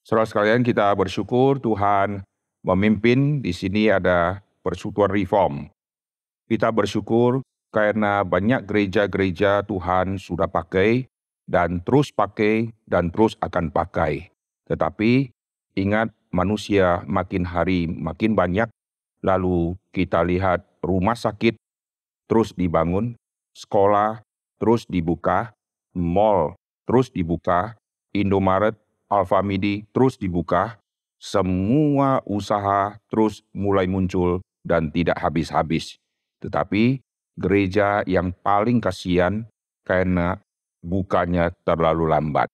Saudara sekalian, kita bersyukur Tuhan memimpin. Di sini ada Persekutuan Reform. Kita bersyukur karena banyak gereja-gereja Tuhan sudah pakai dan terus akan pakai. Tetapi ingat, manusia makin hari makin banyak, lalu kita lihat rumah sakit terus dibangun, sekolah terus dibuka, mall terus dibuka, Indomaret, Alfamidi terus dibuka, semua usaha terus mulai muncul dan tidak habis-habis. Tetapi gereja yang paling kasihan karena bukanya terlalu lambat.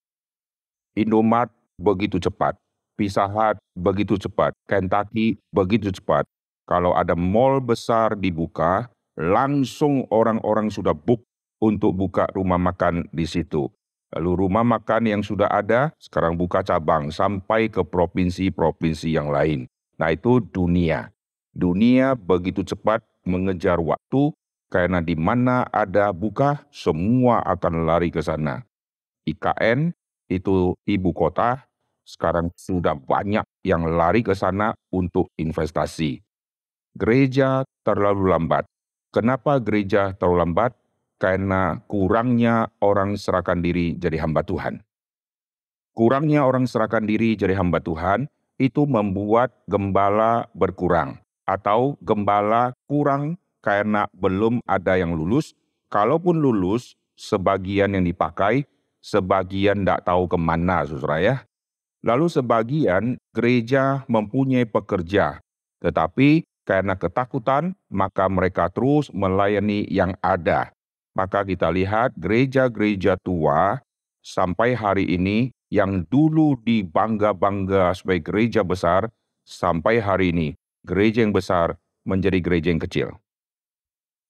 Indomaret begitu cepat, Pizza Hut begitu cepat, Kentucky begitu cepat. Kalau ada mall besar dibuka, langsung orang-orang sudah book untuk buka rumah makan di situ. Lalu rumah makan yang sudah ada, sekarang buka cabang sampai ke provinsi-provinsi yang lain. Nah, itu dunia. Dunia begitu cepat mengejar waktu, karena di mana ada buka, semua akan lari ke sana. IKN, itu ibu kota, sekarang sudah banyak yang lari ke sana untuk investasi. Gereja terlalu lambat. Kenapa gereja terlalu lambat? Karena kurangnya orang serahkan diri jadi hamba Tuhan. Kurangnya orang serahkan diri jadi hamba Tuhan itu membuat gembala berkurang. Atau gembala kurang karena belum ada yang lulus. Kalaupun lulus, sebagian yang dipakai, sebagian tidak tahu kemana, saudara ya. Lalu sebagian gereja mempunyai pekerja, tetapi karena ketakutan, maka mereka terus melayani yang ada. Maka kita lihat gereja-gereja tua sampai hari ini yang dulu dibangga-bangga sebagai gereja besar, sampai hari ini gereja yang besar menjadi gereja yang kecil.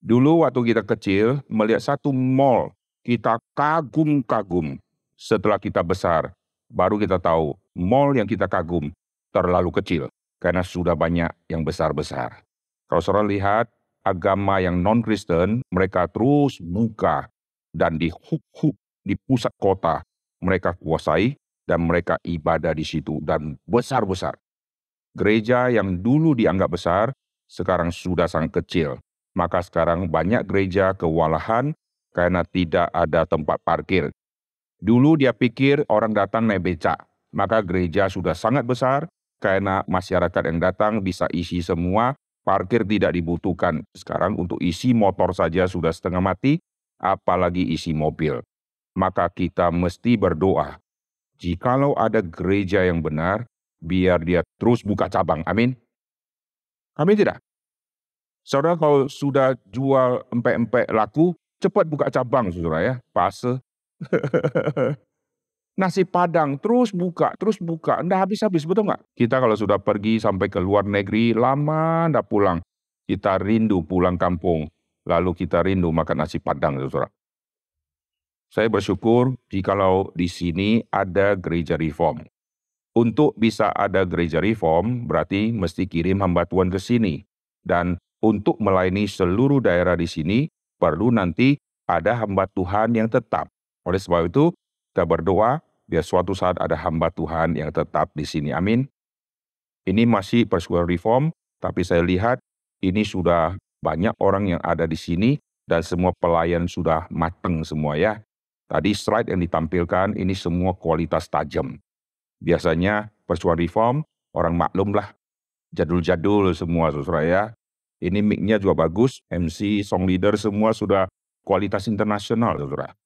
Dulu waktu kita kecil melihat satu mall, kita kagum-kagum. Setelah kita besar, baru kita tahu mall yang kita kagum terlalu kecil karena sudah banyak yang besar-besar. Kalau saudara lihat agama yang non-Kristen, mereka terus buka dan di hub-hub di pusat kota mereka kuasai dan mereka ibadah di situ dan besar-besar. Gereja yang dulu dianggap besar sekarang sudah sangat kecil. Maka sekarang banyak gereja kewalahan karena tidak ada tempat parkir. Dulu dia pikir orang datang naik becak, maka gereja sudah sangat besar karena masyarakat yang datang bisa isi semua, parkir tidak dibutuhkan. Sekarang untuk isi motor saja sudah setengah mati, apalagi isi mobil. Maka kita mesti berdoa, jikalau ada gereja yang benar, biar dia terus buka cabang. Amin. Amin tidak? Saudara kalau sudah jual empek-empek laku, cepat buka cabang, saudara ya, fase. Nasi Padang terus buka, nggak habis-habis, betul nggak? Kita kalau sudah pergi sampai ke luar negeri, lama nggak pulang. Kita rindu pulang kampung, lalu kita rindu makan nasi Padang, saudara. Saya bersyukur jikalau di sini ada gereja reform. Untuk bisa ada gereja reform, berarti mesti kirim hamba Tuhan ke sini. Dan untuk melayani seluruh daerah di sini, perlu nanti ada hamba Tuhan yang tetap. Oleh sebab itu, kita berdoa biar suatu saat ada hamba Tuhan yang tetap di sini. Amin. Ini masih Persekutuan Reform, tapi saya lihat ini sudah banyak orang yang ada di sini dan semua pelayan sudah mateng semua ya. Tadi slide yang ditampilkan ini semua kualitas tajam. Biasanya Persekutuan Reform, orang maklum lah, jadul-jadul semua saudara ya. Ini mic-nya juga bagus, MC, song leader semua sudah kualitas internasional saudara.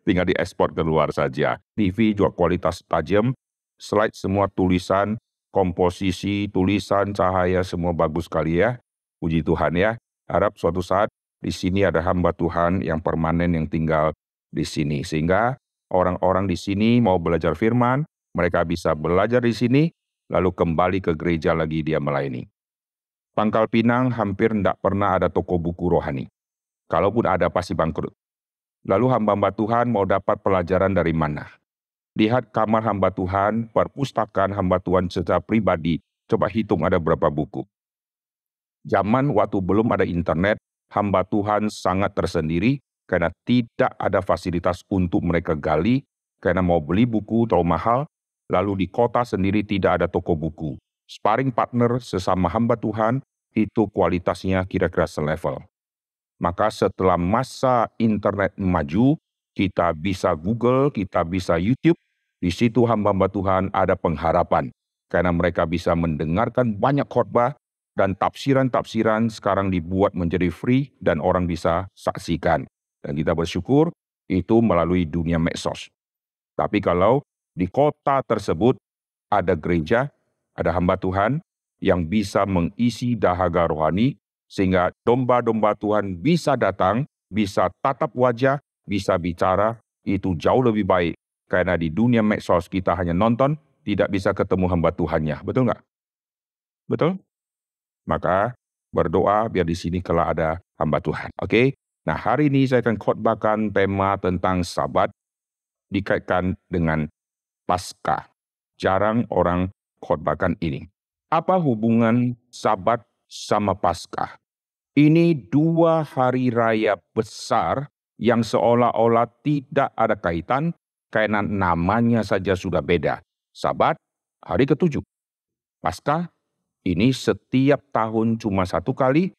Tinggal diekspor keluar saja. TV juga kualitas tajam, slide semua tulisan, komposisi, tulisan, cahaya semua bagus sekali ya. Puji Tuhan ya. Harap suatu saat di sini ada hamba Tuhan yang permanen yang tinggal di sini. Sehingga orang-orang di sini mau belajar firman, mereka bisa belajar di sini, lalu kembali ke gereja lagi dia melayani. Pangkal Pinang hampir tidak pernah ada toko buku rohani. Kalaupun ada pasti bangkrut. Lalu hamba-hamba Tuhan mau dapat pelajaran dari mana? Lihat kamar hamba Tuhan, perpustakaan hamba Tuhan secara pribadi, coba hitung ada berapa buku. Zaman waktu belum ada internet, hamba Tuhan sangat tersendiri karena tidak ada fasilitas untuk mereka gali, karena mau beli buku terlalu mahal, lalu di kota sendiri tidak ada toko buku. Sparring partner sesama hamba Tuhan itu kualitasnya kira-kira selevel. Maka setelah masa internet maju, kita bisa Google, kita bisa YouTube. Di situ hamba-hamba Tuhan ada pengharapan. Karena mereka bisa mendengarkan banyak khotbah dan tafsiran-tafsiran sekarang dibuat menjadi free dan orang bisa saksikan. Dan kita bersyukur itu melalui dunia medsos. Tapi kalau di kota tersebut ada gereja, ada hamba Tuhan yang bisa mengisi dahaga rohani, sehingga domba-domba Tuhan bisa datang, bisa tatap wajah, bisa bicara, itu jauh lebih baik. Karena di dunia medsos kita hanya nonton, tidak bisa ketemu hamba Tuhannya. Betul nggak? Betul? Maka berdoa biar di sini kelak ada hamba Tuhan. Oke? Nah, hari ini saya akan khotbahkan tema tentang Sabat dikaitkan dengan Paskah. Jarang orang khotbahkan ini. Apa hubungan Sabat sama Paskah? Ini dua hari raya besar yang seolah-olah tidak ada kaitan karena namanya saja sudah beda. Sabat, hari ketujuh. Paskah, ini setiap tahun cuma satu kali.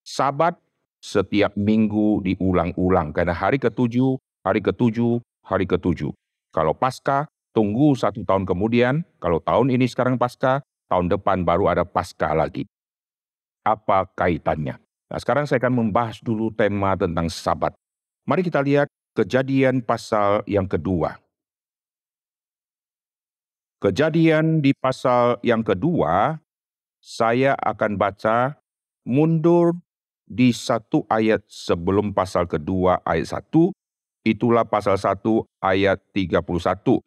Sabat, setiap minggu diulang-ulang karena hari ketujuh, hari ketujuh, hari ketujuh. Kalau Paskah, tunggu 1 tahun kemudian. Kalau tahun ini sekarang Paskah, tahun depan baru ada Paskah lagi. Apa kaitannya? Nah, sekarang saya akan membahas dulu tema tentang Sabat. Mari kita lihat Kejadian pasal yang kedua. Kejadian di pasal yang kedua, saya akan baca mundur di satu ayat sebelum pasal kedua ayat 1, itulah pasal 1 ayat 31.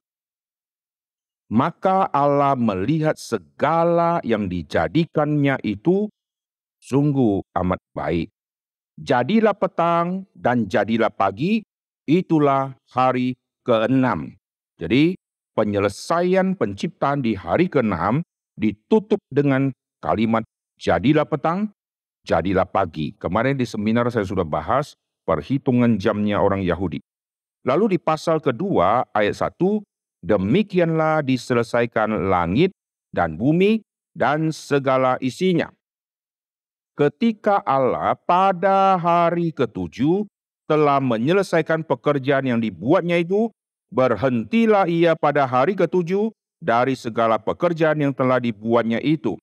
Maka Allah melihat segala yang dijadikannya itu sungguh amat baik. Jadilah petang dan jadilah pagi, itulah hari ke-6. Jadi penyelesaian penciptaan di hari ke-6 ditutup dengan kalimat jadilah petang, jadilah pagi. Kemarin di seminar saya sudah bahas perhitungan jamnya orang Yahudi. Lalu di pasal kedua ayat 1, demikianlah diselesaikan langit dan bumi dan segala isinya. Ketika Allah pada hari ketujuh telah menyelesaikan pekerjaan yang dibuatnya itu, berhentilah ia pada hari ketujuh dari segala pekerjaan yang telah dibuatnya itu.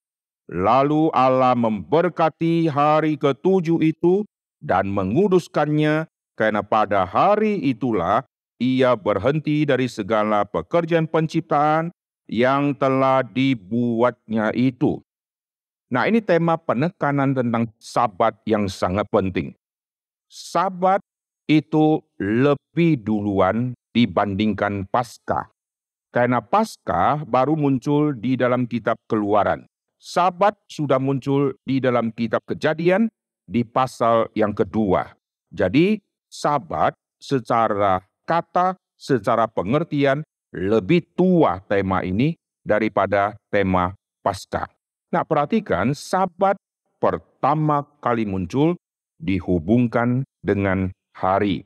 Lalu Allah memberkati hari ketujuh itu dan menguduskannya, karena pada hari itulah ia berhenti dari segala pekerjaan penciptaan yang telah dibuatnya itu. Nah, ini tema penekanan tentang Sabat yang sangat penting. Sabat itu lebih duluan dibandingkan Paskah. Karena Paskah baru muncul di dalam kitab Keluaran. Sabat sudah muncul di dalam kitab Kejadian di pasal yang kedua. Jadi, Sabat secara kata, secara pengertian lebih tua tema ini daripada tema Paskah. Nah, perhatikan, Sabat pertama kali muncul dihubungkan dengan hari.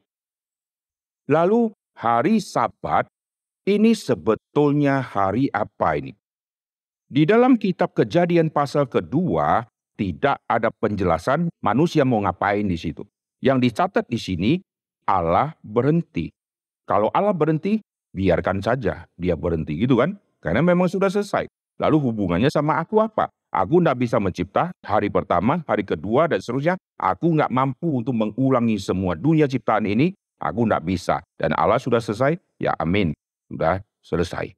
Lalu hari Sabat ini sebetulnya hari apa ini? Di dalam kitab Kejadian pasal kedua tidak ada penjelasan manusia mau ngapain di situ. Yang dicatat di sini Allah berhenti. Kalau Allah berhenti, biarkan saja dia berhenti gitu kan? Karena memang sudah selesai. Lalu hubungannya sama aku apa? Aku tidak bisa mencipta hari pertama, hari kedua, dan seterusnya. Aku nggak mampu untuk mengulangi semua dunia ciptaan ini. Aku tidak bisa. Dan Allah sudah selesai, ya amin. Sudah selesai.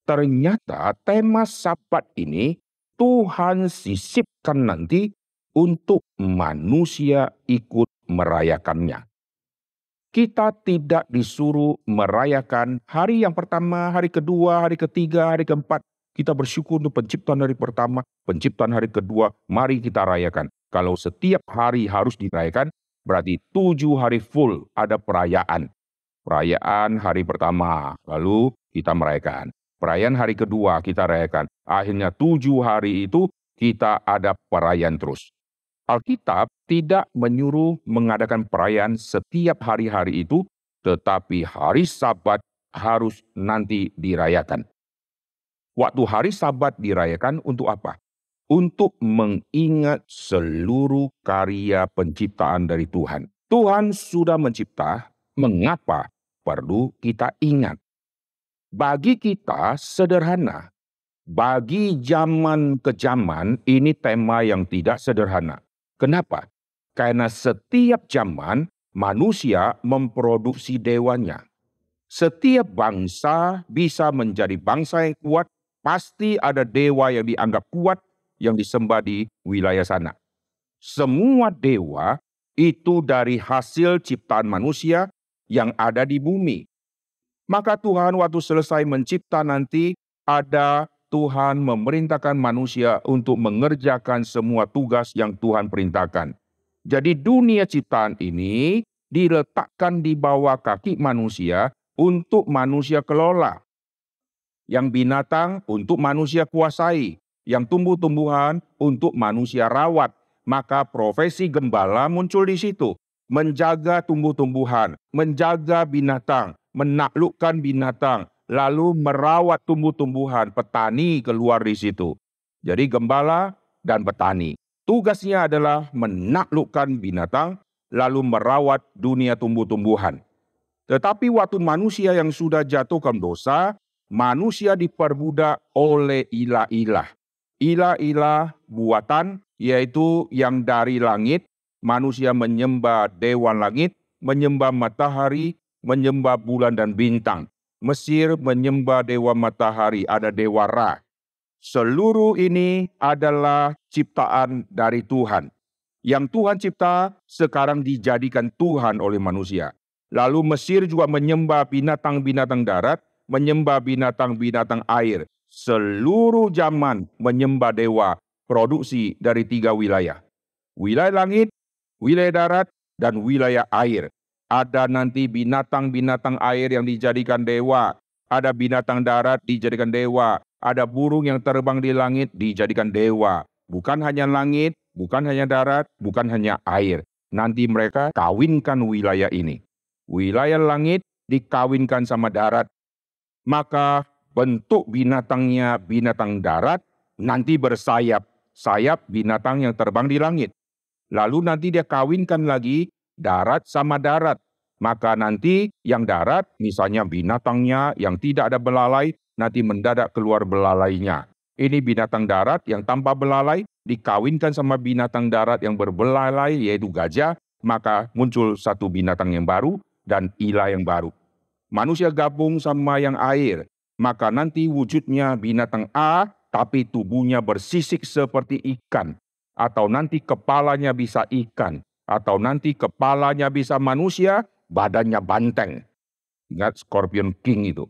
Ternyata tema Sabat ini Tuhan sisipkan nanti untuk manusia ikut merayakannya. Kita tidak disuruh merayakan hari yang pertama, hari kedua, hari ketiga, hari keempat. Kita bersyukur untuk penciptaan hari pertama, penciptaan hari kedua, mari kita rayakan. Kalau setiap hari harus dirayakan, berarti 7 hari full ada perayaan. Perayaan hari pertama, lalu kita merayakan. Perayaan hari kedua kita rayakan. Akhirnya 7 hari itu kita ada perayaan terus. Alkitab tidak menyuruh mengadakan perayaan setiap hari-hari itu, tetapi hari Sabat harus nanti dirayakan. Waktu hari Sabat dirayakan untuk apa? Untuk mengingat seluruh karya penciptaan dari Tuhan. Tuhan sudah mencipta, mengapa perlu kita ingat? Bagi kita sederhana, bagi zaman ke zaman ini tema yang tidak sederhana. Kenapa? Karena setiap zaman manusia memproduksi dewanya. Setiap bangsa bisa menjadi bangsa yang kuat, pasti ada dewa yang dianggap kuat yang disembah di wilayah sana. Semua dewa itu dari hasil ciptaan manusia yang ada di bumi. Maka Tuhan waktu selesai mencipta nanti, ada Tuhan memerintahkan manusia untuk mengerjakan semua tugas yang Tuhan perintahkan. Jadi dunia ciptaan ini diletakkan di bawah kaki manusia untuk manusia kelola. Yang binatang untuk manusia kuasai. Yang tumbuh-tumbuhan untuk manusia rawat. Maka profesi gembala muncul di situ. Menjaga tumbuh-tumbuhan, menjaga binatang, menaklukkan binatang, lalu merawat tumbuh-tumbuhan, petani keluar di situ. Jadi gembala dan petani. Tugasnya adalah menaklukkan binatang, lalu merawat dunia tumbuh-tumbuhan. Tetapi waktu manusia yang sudah jatuhkan dosa, manusia diperbudak oleh ilah-ilah. Ilah-ilah buatan, yaitu yang dari langit, manusia menyembah dewa langit, menyembah matahari, menyembah bulan dan bintang. Mesir menyembah dewa matahari, ada dewa Ra. Seluruh ini adalah ciptaan dari Tuhan. Yang Tuhan cipta sekarang dijadikan Tuhan oleh manusia. Lalu Mesir juga menyembah binatang-binatang darat, menyembah binatang-binatang air. Seluruh zaman menyembah dewa, produksi dari 3 wilayah. Wilayah langit, wilayah darat, dan wilayah air. Ada nanti binatang-binatang air yang dijadikan dewa. Ada binatang darat dijadikan dewa. Ada burung yang terbang di langit dijadikan dewa. Bukan hanya langit, bukan hanya darat, bukan hanya air. Nanti mereka kawinkan wilayah ini. Wilayah langit dikawinkan sama darat. Maka bentuk binatangnya binatang darat, nanti bersayap. Sayap binatang yang terbang di langit. Lalu nanti dia kawinkan lagi darat sama darat. Maka nanti yang darat, misalnya binatangnya yang tidak ada belalai, nanti mendadak keluar belalainya. Ini binatang darat yang tanpa belalai, dikawinkan sama binatang darat yang berbelalai, yaitu gajah, maka muncul satu binatang yang baru dan ilah yang baru. Manusia gabung sama yang air, maka nanti wujudnya binatang A, tapi tubuhnya bersisik seperti ikan. Atau nanti kepalanya bisa ikan, atau nanti kepalanya bisa manusia, badannya banteng. Ingat Scorpion King itu.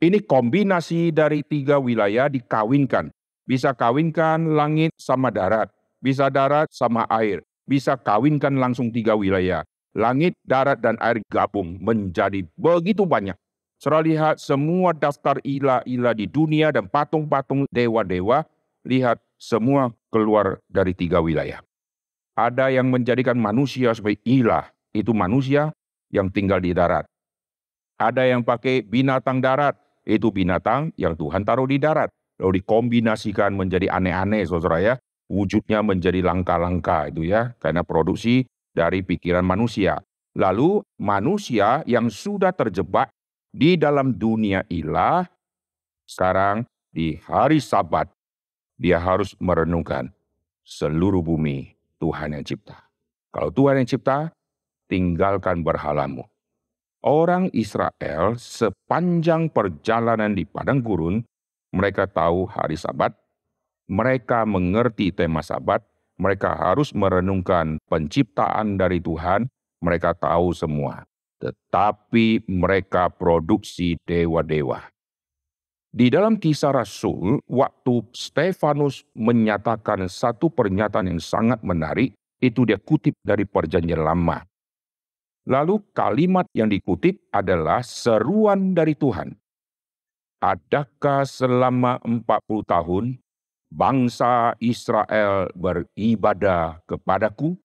Ini kombinasi dari 3 wilayah dikawinkan. Bisa kawinkan langit sama darat, bisa darat sama air, bisa kawinkan langsung 3 wilayah. Langit, darat, dan air gabung menjadi begitu banyak. Saudara lihat semua daftar ilah-ilah di dunia dan patung-patung dewa-dewa, lihat semua keluar dari 3 wilayah. Ada yang menjadikan manusia sebagai ilah, itu manusia yang tinggal di darat. Ada yang pakai binatang darat, itu binatang yang Tuhan taruh di darat. Lalu dikombinasikan menjadi aneh-aneh, saudara ya. Wujudnya menjadi langka-langka itu ya, karena produksi dari pikiran manusia. Lalu manusia yang sudah terjebak di dalam dunia ilah, sekarang di hari Sabat, dia harus merenungkan seluruh bumi Tuhan yang cipta. Kalau Tuhan yang cipta, tinggalkan berhalamu. Orang Israel sepanjang perjalanan di padang gurun, mereka tahu hari Sabat, mereka mengerti tema Sabat, mereka harus merenungkan penciptaan dari Tuhan, mereka tahu semua. Tetapi mereka produksi dewa-dewa. Di dalam Kisah Rasul, waktu Stefanus menyatakan satu pernyataan yang sangat menarik, itu dia kutip dari Perjanjian Lama. Lalu kalimat yang dikutip adalah seruan dari Tuhan. Adakah selama 40 tahun bangsa Israel beribadah kepadaku?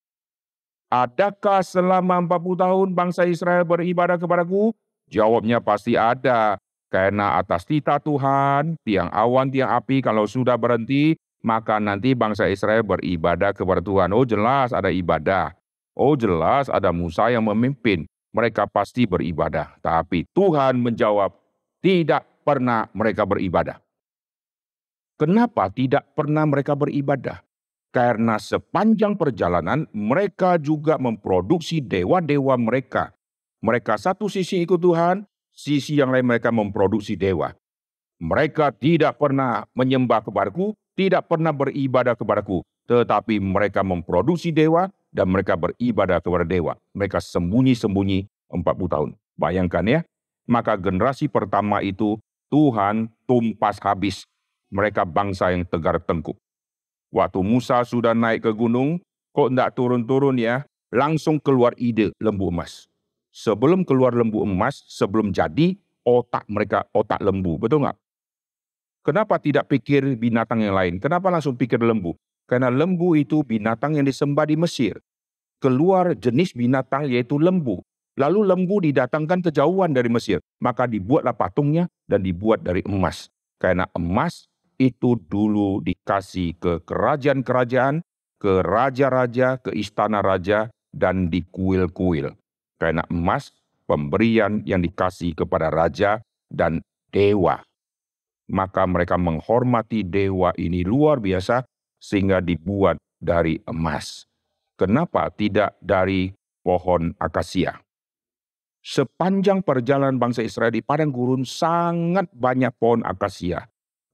Adakah selama 40 tahun bangsa Israel beribadah kepadaku? Jawabnya pasti ada. Karena atas titah Tuhan, tiang awan, tiang api kalau sudah berhenti, maka nanti bangsa Israel beribadah kepada Tuhan. Oh jelas ada ibadah. Oh jelas ada Musa yang memimpin. Mereka pasti beribadah. Tapi Tuhan menjawab, tidak pernah mereka beribadah. Kenapa tidak pernah mereka beribadah? Karena sepanjang perjalanan mereka juga memproduksi dewa-dewa mereka. Mereka satu sisi ikut Tuhan, sisi yang lain mereka memproduksi dewa. Mereka tidak pernah menyembah kepadaku, tidak pernah beribadah kepadaku. Tetapi mereka memproduksi dewa dan mereka beribadah kepada dewa. Mereka sembunyi-sembunyi 40 tahun. Bayangkan ya, maka generasi pertama itu Tuhan tumpas habis. Mereka bangsa yang tegar tengkuk. Waktu Musa sudah naik ke gunung, kok tidak turun-turun ya, langsung keluar ide lembu emas. Sebelum keluar lembu emas, sebelum jadi, otak mereka otak lembu, betul nggak? Kenapa tidak pikir binatang yang lain? Kenapa langsung pikir lembu? Karena lembu itu binatang yang disembah di Mesir. Keluar jenis binatang yaitu lembu. Lalu lembu didatangkan kejauhan dari Mesir. Maka dibuatlah patungnya dan dibuat dari emas. Karena emas itu dulu dikasih ke kerajaan-kerajaan, ke raja-raja, ke istana raja, dan di kuil-kuil. Karena emas pemberian yang dikasih kepada raja dan dewa. Maka mereka menghormati dewa ini luar biasa sehingga dibuat dari emas. Kenapa tidak dari pohon akasia? Sepanjang perjalanan bangsa Israel di padang gurun sangat banyak pohon akasia.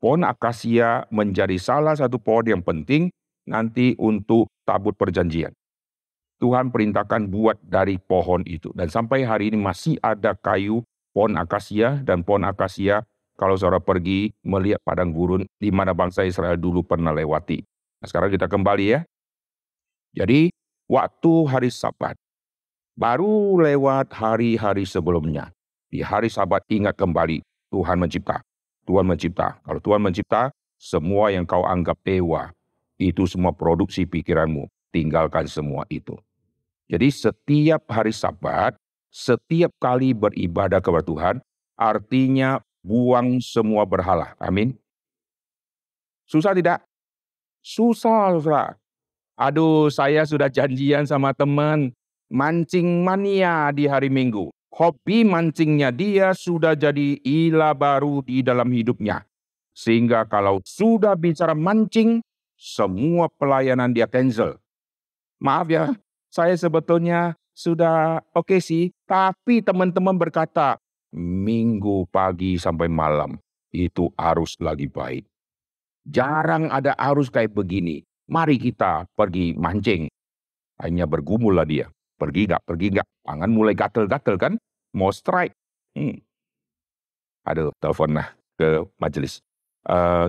Pohon akasia menjadi salah satu pohon yang penting nanti untuk tabut perjanjian. Tuhan perintahkan buat dari pohon itu. Dan sampai hari ini masih ada kayu pohon akasia dan pohon akasia kalau saudara pergi melihat padang gurun di mana bangsa Israel dulu pernah lewati. Nah, sekarang kita kembali ya. Jadi waktu hari Sabat, baru lewat hari-hari sebelumnya. Di hari Sabat ingat kembali Tuhan mencipta. Tuhan mencipta. Kalau Tuhan mencipta, semua yang kau anggap dewa, itu semua produksi pikiranmu. Tinggalkan semua itu. Jadi setiap hari Sabat, setiap kali beribadah kepada Tuhan, artinya buang semua berhala. Amin. Susah tidak? Susah, saudara. Aduh, saya sudah janjian sama teman. Mancing mania di hari Minggu. Hobi mancingnya dia sudah jadi ilah baru di dalam hidupnya. Sehingga kalau sudah bicara mancing, semua pelayanan dia cancel. Maaf ya, saya sebetulnya sudah oke sih, tapi teman-teman berkata, Minggu pagi sampai malam itu arus lagi baik. Jarang ada arus kayak begini. Mari kita pergi mancing. Hanya bergumul lah dia. Pergi nggak, tangan mulai gatel-gatel kan, mau strike. Aduh, telepon lah ke majelis.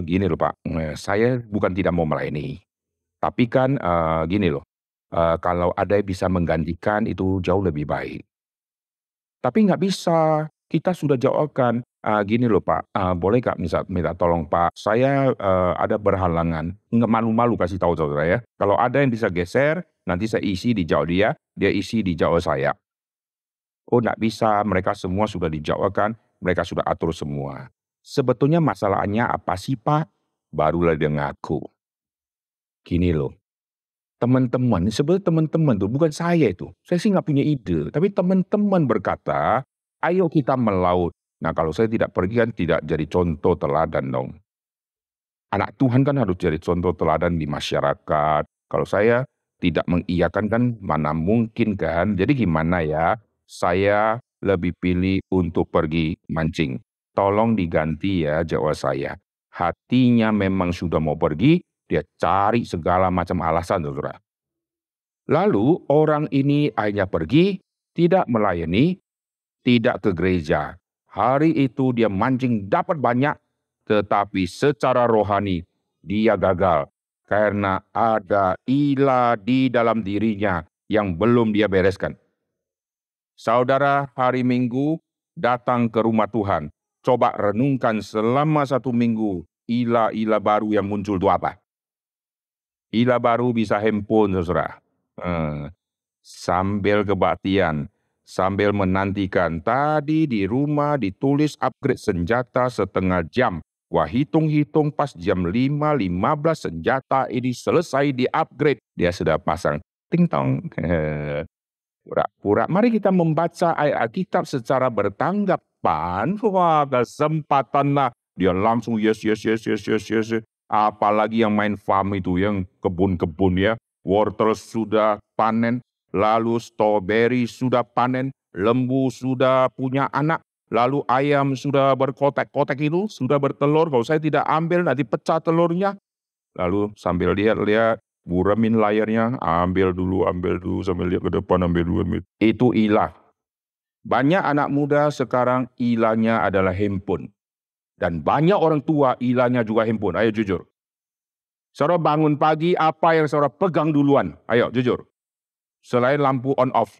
Gini loh Pak, saya bukan tidak mau melayani. Tapi kan gini loh, kalau ada yang bisa menggantikan itu jauh lebih baik. Tapi nggak bisa, kita sudah jawabkan, gini loh Pak, boleh nggak minta tolong Pak, saya ada berhalangan, nggak malu-malu kasih tahu saudara ya. Kalau ada yang bisa geser, nanti saya isi di jauh dia isi di jauh saya. Oh nggak bisa, mereka semua sudah dijawabkan, mereka sudah atur semua. Sebetulnya masalahnya apa sih Pak? Barulah dia ngaku. Gini loh. Teman-teman, sebenarnya teman-teman tuh bukan saya itu. Saya sih nggak punya ide. Tapi teman-teman berkata, ayo kita melaut. Nah kalau saya tidak pergi kan tidak jadi contoh teladan dong. Anak Tuhan kan harus jadi contoh teladan di masyarakat. Kalau saya tidak mengiyakan kan mana mungkin kan. Jadi gimana ya, saya lebih pilih untuk pergi mancing. Tolong diganti ya jawab saya. Hatinya memang sudah mau pergi, dia cari segala macam alasan, saudara. Lalu orang ini akhirnya pergi, tidak melayani, tidak ke gereja. Hari itu dia mancing dapat banyak, tetapi secara rohani dia gagal. Karena ada ilah di dalam dirinya yang belum dia bereskan. Saudara hari Minggu datang ke rumah Tuhan. Coba renungkan selama 1 minggu ilah-ilah baru yang muncul itu apa? Ilah baru bisa handphone, saudara. Sambil kebaktian, sambil menantikan. Tadi di rumah ditulis upgrade senjata setengah jam. Wah, hitung-hitung pas jam 5.15 senjata ini selesai di-upgrade. Dia sudah pasang ting tong. Pura-pura. Mari kita membaca ayat Alkitab secara bertanggapan. Wah, kesempatan lah. Dia langsung yes. Apalagi yang main farm itu, yang kebun-kebun ya. Wortel sudah panen, lalu strawberry sudah panen, lembu sudah punya anak, lalu ayam sudah berkotek-kotek itu, sudah bertelur. Kalau saya tidak ambil, nanti pecah telurnya. Lalu sambil lihat-lihat, buremin layarnya, ambil dulu, sambil lihat ke depan, ambil dulu. Itu ilah. Banyak anak muda sekarang ilahnya adalah handphone. Dan banyak orang tua ilahnya juga handphone. Ayo jujur. Saudara bangun pagi, apa yang saudara pegang duluan? Ayo jujur. Selain lampu on off.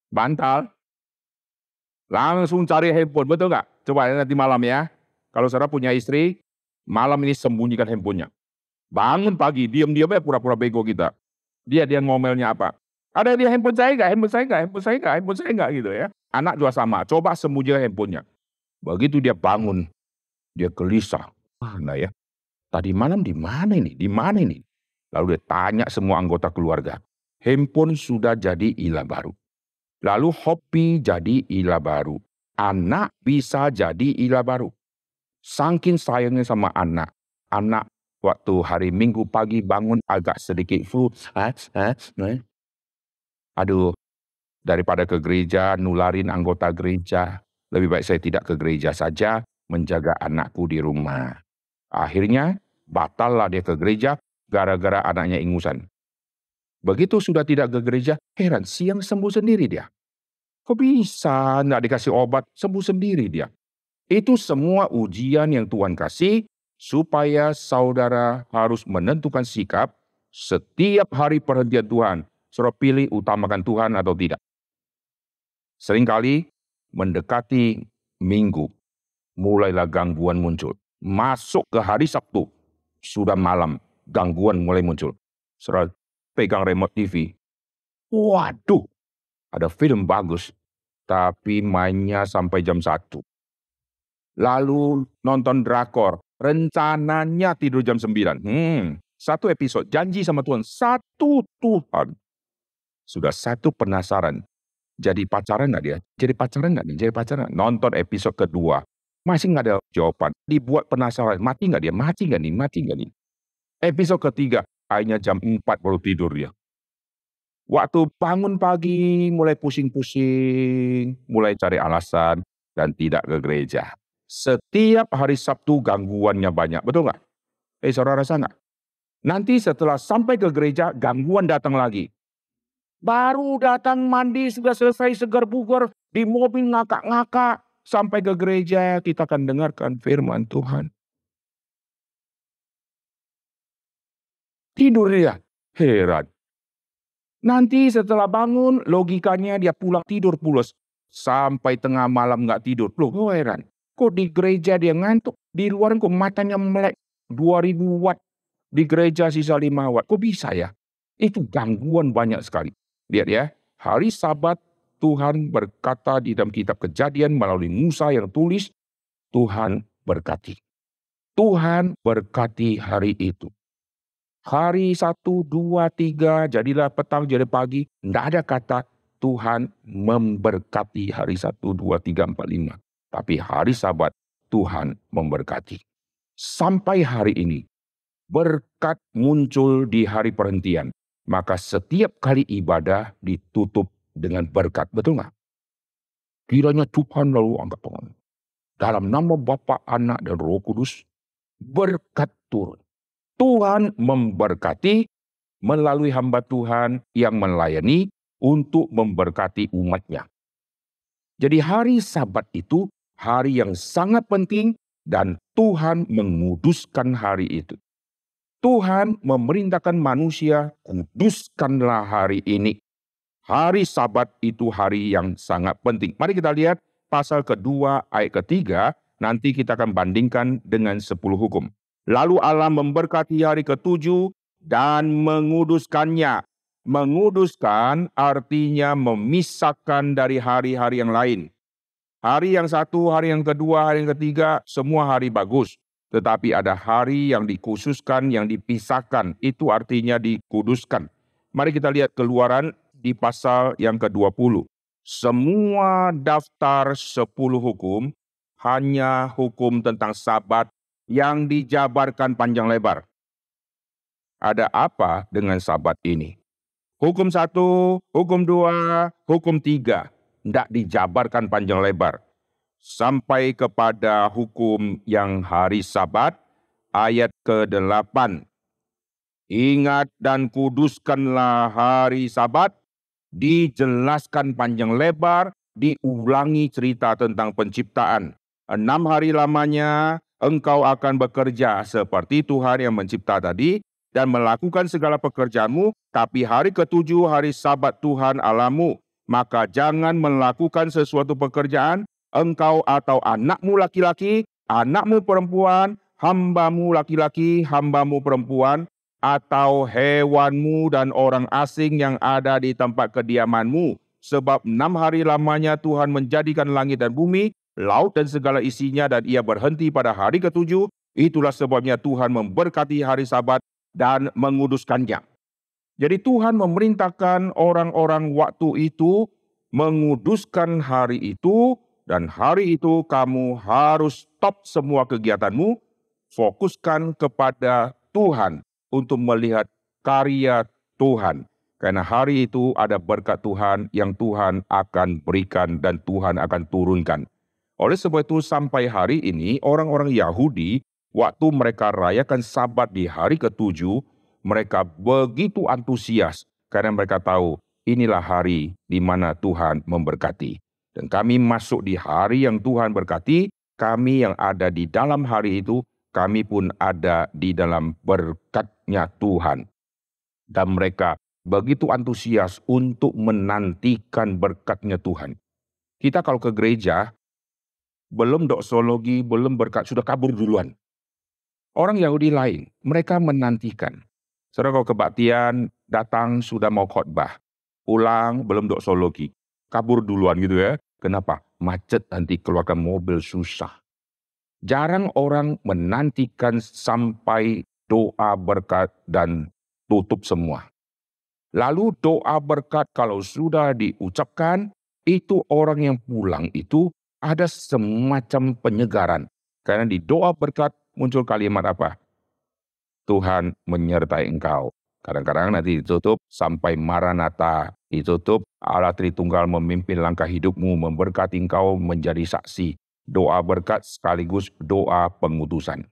Bantal. Langsung cari handphone, betul nggak? Coba nanti malam ya. Kalau saudara punya istri, malam ini sembunyikan handphonenya. Bangun pagi, diam-diam aja pura-pura bego kita. Dia ngomelnya apa? Ada dia handphone saya nggak gitu ya. Anak juga sama, coba sembunyikan handphonenya. Begitu dia bangun, dia gelisah. Mana ya? Tadi malam di mana ini? Lalu dia tanya semua anggota keluarga. Handphone sudah jadi ilah baru. Lalu hobi jadi ilah baru. Anak bisa jadi ilah baru. Saking sayangnya sama anak. Waktu hari Minggu pagi bangun agak sedikit flu. Aduh, daripada ke gereja nularin anggota gereja. Lebih baik saya tidak ke gereja saja, menjaga anakku di rumah. Akhirnya batallah dia ke gereja gara-gara anaknya ingusan. Begitu sudah tidak ke gereja, heran siang sembuh sendiri dia. Kok bisa nggak dikasih obat, sembuh sendiri dia. Itu semua ujian yang Tuhan kasih supaya saudara harus menentukan sikap setiap hari perhentian Tuhan. Saudara pilih utamakan Tuhan atau tidak. Seringkali mendekati minggu, mulailah gangguan muncul. Masuk ke hari Sabtu, sudah malam, gangguan mulai muncul. Saudara pegang remote TV. Waduh, ada film bagus, tapi mainnya sampai jam 1. Lalu nonton drakor, rencananya tidur jam 9. Satu episode, janji sama Tuhan, satu Tuhan. Sudah satu penasaran, jadi pacaran nggak dia? Jadi pacaran nggak nih? Jadi pacaran. Nonton episode kedua, masih nggak ada jawaban. Dibuat penasaran, mati nggak dia? Mati nggak nih? Episode ketiga, akhirnya jam 4 baru tidur dia. Waktu bangun pagi, mulai pusing-pusing, mulai cari alasan, dan tidak ke gereja. Setiap hari Sabtu gangguannya banyak, betul nggak? Saudara rasa nggak? Nanti setelah sampai ke gereja, gangguan datang lagi. Baru datang mandi, sudah selesai segar bugar, di mobil ngakak-ngakak. Sampai ke gereja, kita akan dengarkan firman Tuhan. Tidur dia, heran. Nanti setelah bangun, logikanya dia pulang tidur pulas. Sampai tengah malam nggak tidur. Loh, heran. Kok di gereja dia ngantuk, di luar kok matanya melek 2000 watt, di gereja sisa 5 watt. Kok bisa ya? Itu gangguan banyak sekali. Lihat ya, hari Sabat Tuhan berkata di dalam kitab Kejadian melalui Musa yang tulis, Tuhan berkati. Tuhan berkati hari itu. Hari 1, 2, 3, jadilah petang, jadi pagi. Tidak ada kata Tuhan memberkati hari 1, 2, 3, 4, 5. Tapi hari Sabat Tuhan memberkati. Sampai hari ini berkat muncul di hari perhentian. Maka setiap kali ibadah ditutup dengan berkat. Betul nggak? Kiranya Tuhan lalu angkat tangan. Dalam nama Bapa, Anak, dan Roh Kudus, berkat turun. Tuhan memberkati melalui hamba Tuhan yang melayani untuk memberkati umatnya. Jadi hari Sabat itu hari yang sangat penting dan Tuhan menguduskan hari itu. Tuhan memerintahkan manusia, kuduskanlah hari ini. Hari Sabat itu hari yang sangat penting. Mari kita lihat pasal kedua ayat ketiga, nanti kita akan bandingkan dengan 10 hukum. Lalu Allah memberkati hari ke-7 dan menguduskannya. Menguduskan artinya memisahkan dari hari-hari yang lain. Hari yang satu, hari yang kedua, hari yang ketiga, semua hari bagus. Tetapi ada hari yang dikhususkan, yang dipisahkan. Itu artinya dikuduskan. Mari kita lihat Keluaran di pasal yang ke-20. Semua daftar 10 hukum, hanya hukum tentang Sabat yang dijabarkan panjang lebar. Ada apa dengan Sabat ini? Hukum 1, hukum 2, hukum 3. Tidak dijabarkan panjang lebar. Sampai kepada hukum yang hari Sabat, ayat ke-8. Ingat dan kuduskanlah hari Sabat, dijelaskan panjang lebar, diulangi cerita tentang penciptaan. 6 hari lamanya engkau akan bekerja seperti Tuhan yang mencipta tadi, dan melakukan segala pekerjaanmu, tapi hari ke-7 hari Sabat Tuhan Allahmu. Maka jangan melakukan sesuatu pekerjaan, engkau atau anakmu laki-laki, anakmu perempuan, hambamu laki-laki, hambamu perempuan, atau hewanmu dan orang asing yang ada di tempat kediamanmu. Sebab 6 hari lamanya Tuhan menjadikan langit dan bumi, laut dan segala isinya, dan ia berhenti pada hari ke-7. Itulah sebabnya Tuhan memberkati hari Sabat dan menguduskannya. Jadi Tuhan memerintahkan orang-orang waktu itu menguduskan hari itu, dan hari itu kamu harus stop semua kegiatanmu, fokuskan kepada Tuhan untuk melihat karya Tuhan. Karena hari itu ada berkat Tuhan yang Tuhan akan berikan dan Tuhan akan turunkan. Oleh sebab itu sampai hari ini orang-orang Yahudi, waktu mereka rayakan Sabat di hari ke-7, mereka begitu antusias karena mereka tahu inilah hari di mana Tuhan memberkati. Dan kami masuk di hari yang Tuhan berkati, kami yang ada di dalam hari itu, kami pun ada di dalam berkat-Nya Tuhan. Dan mereka begitu antusias untuk menantikan berkat-Nya Tuhan. Kita kalau ke gereja, belum doksologi, belum berkat, sudah kabur duluan. Orang Yahudi lain, mereka menantikan. Saudara kalau kebaktian, datang sudah mau khotbah. Pulang, belum doksologi. Kabur duluan gitu ya. Kenapa? Macet nanti keluarkan mobil susah. Jarang orang menantikan sampai doa berkat dan tutup semua. Lalu doa berkat kalau sudah diucapkan, itu orang yang pulang itu ada semacam penyegaran. Karena di doa berkat muncul kalimat apa? Tuhan menyertai engkau. Kadang-kadang nanti ditutup sampai Maranatha, ditutup Allah Tritunggal memimpin langkah hidupmu, memberkati engkau menjadi saksi. Doa berkat sekaligus doa pengutusan.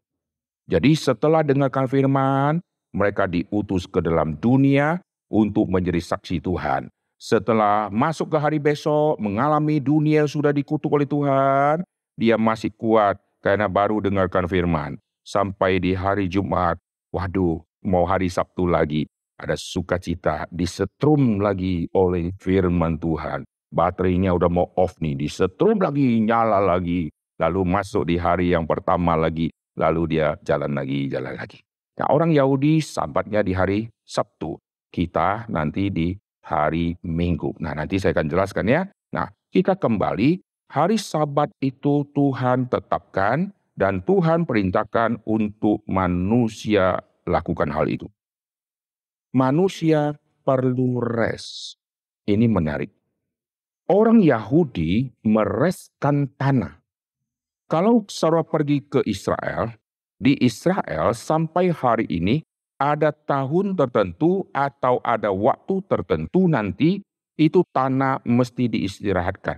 Jadi setelah dengarkan firman, mereka diutus ke dalam dunia untuk menjadi saksi Tuhan. Setelah masuk ke hari besok, mengalami dunia yang sudah dikutuk oleh Tuhan, dia masih kuat karena baru dengarkan firman. Sampai di hari Jumat, waduh, mau hari Sabtu lagi, ada sukacita, disetrum lagi oleh firman Tuhan. Baterainya udah mau off nih, disetrum lagi, nyala lagi. Lalu masuk di hari yang pertama lagi, lalu dia jalan lagi, jalan lagi. Nah, orang Yahudi Sabatnya di hari Sabtu. Kita nanti di hari Minggu. Nah, nanti saya akan jelaskan ya. Nah, kita kembali, hari Sabat itu Tuhan tetapkan dan Tuhan perintahkan untuk manusia lakukan hal itu. Manusia perlu rest. Ini menarik. Orang Yahudi mereskan tanah. Kalau saudara pergi ke Israel, di Israel sampai hari ini ada tahun tertentu atau ada waktu tertentu nanti itu tanah mesti diistirahatkan.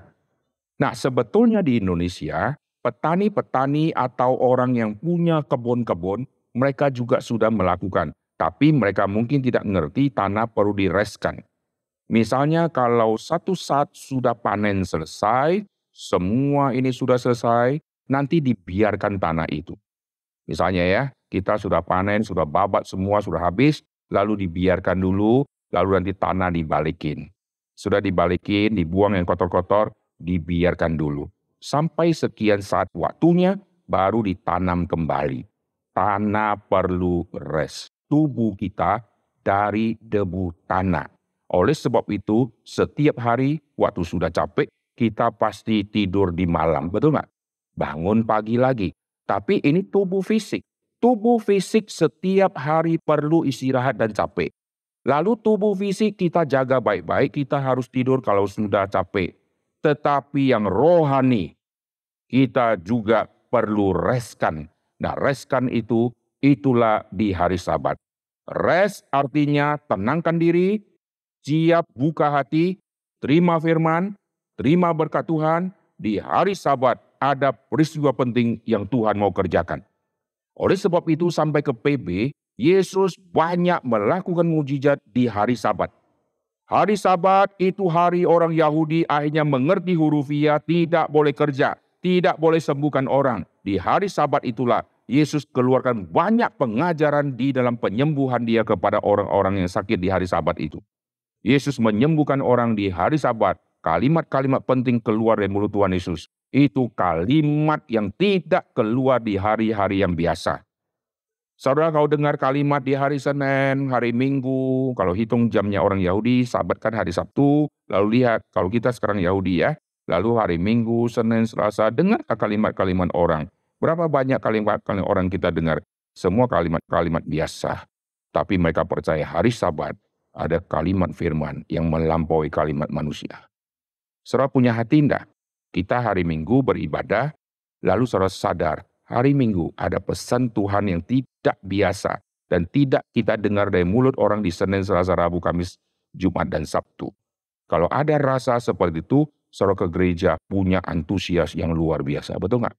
Nah, sebetulnya di Indonesia, petani-petani atau orang yang punya kebun-kebun, mereka juga sudah melakukan. Tapi mereka mungkin tidak ngerti tanah perlu direskan. Misalnya kalau satu saat sudah panen selesai, semua ini sudah selesai, nanti dibiarkan tanah itu. Misalnya ya, kita sudah panen, sudah babat semua, sudah habis, lalu dibiarkan dulu, lalu nanti tanah dibalikin. Sudah dibalikin, dibuang yang kotor-kotor, dibiarkan dulu. Sampai sekian saat waktunya, baru ditanam kembali. Tanah perlu rest. Tubuh kita dari debu tanah. Oleh sebab itu, setiap hari waktu sudah capek, kita pasti tidur di malam, betul nggak? Bangun pagi lagi. Tapi ini tubuh fisik. Tubuh fisik setiap hari perlu istirahat dan capek. Lalu tubuh fisik kita jaga baik-baik, kita harus tidur kalau sudah capek. Tetapi yang rohani, kita juga perlu reskan. Nah, reskan itulah di hari Sabat. Rest artinya tenangkan diri, siap buka hati, terima firman, terima berkat Tuhan. Di hari Sabat ada peristiwa penting yang Tuhan mau kerjakan. Oleh sebab itu sampai ke PB, Yesus banyak melakukan mujizat di hari Sabat. Hari Sabat itu hari orang Yahudi akhirnya mengerti hurufiah, tidak boleh kerja, tidak boleh sembuhkan orang. Di hari Sabat itulah Yesus keluarkan banyak pengajaran di dalam penyembuhan dia kepada orang-orang yang sakit di hari Sabat itu. Yesus menyembuhkan orang di hari Sabat. Kalimat-kalimat penting keluar dari mulut Tuhan Yesus. Itu kalimat yang tidak keluar di hari-hari yang biasa. Saudara, kau dengar kalimat di hari Senin, hari Minggu, kalau hitung jamnya orang Yahudi, Sabat kan hari Sabtu, lalu lihat kalau kita sekarang Yahudi ya, lalu hari Minggu, Senin, Selasa, dengar kalimat-kalimat orang. Berapa banyak kalimat-kalimat orang kita dengar? Semua kalimat-kalimat biasa. Tapi mereka percaya hari Sabat ada kalimat firman yang melampaui kalimat manusia. Saudara punya hati enggak? Kita hari Minggu beribadah, lalu saudara sadar, hari Minggu ada pesan Tuhan yang tidak biasa dan tidak kita dengar dari mulut orang di Senin, Selasa, Rabu, Kamis, Jumat, dan Sabtu. Kalau ada rasa seperti itu, saudara ke gereja punya antusias yang luar biasa, betul nggak?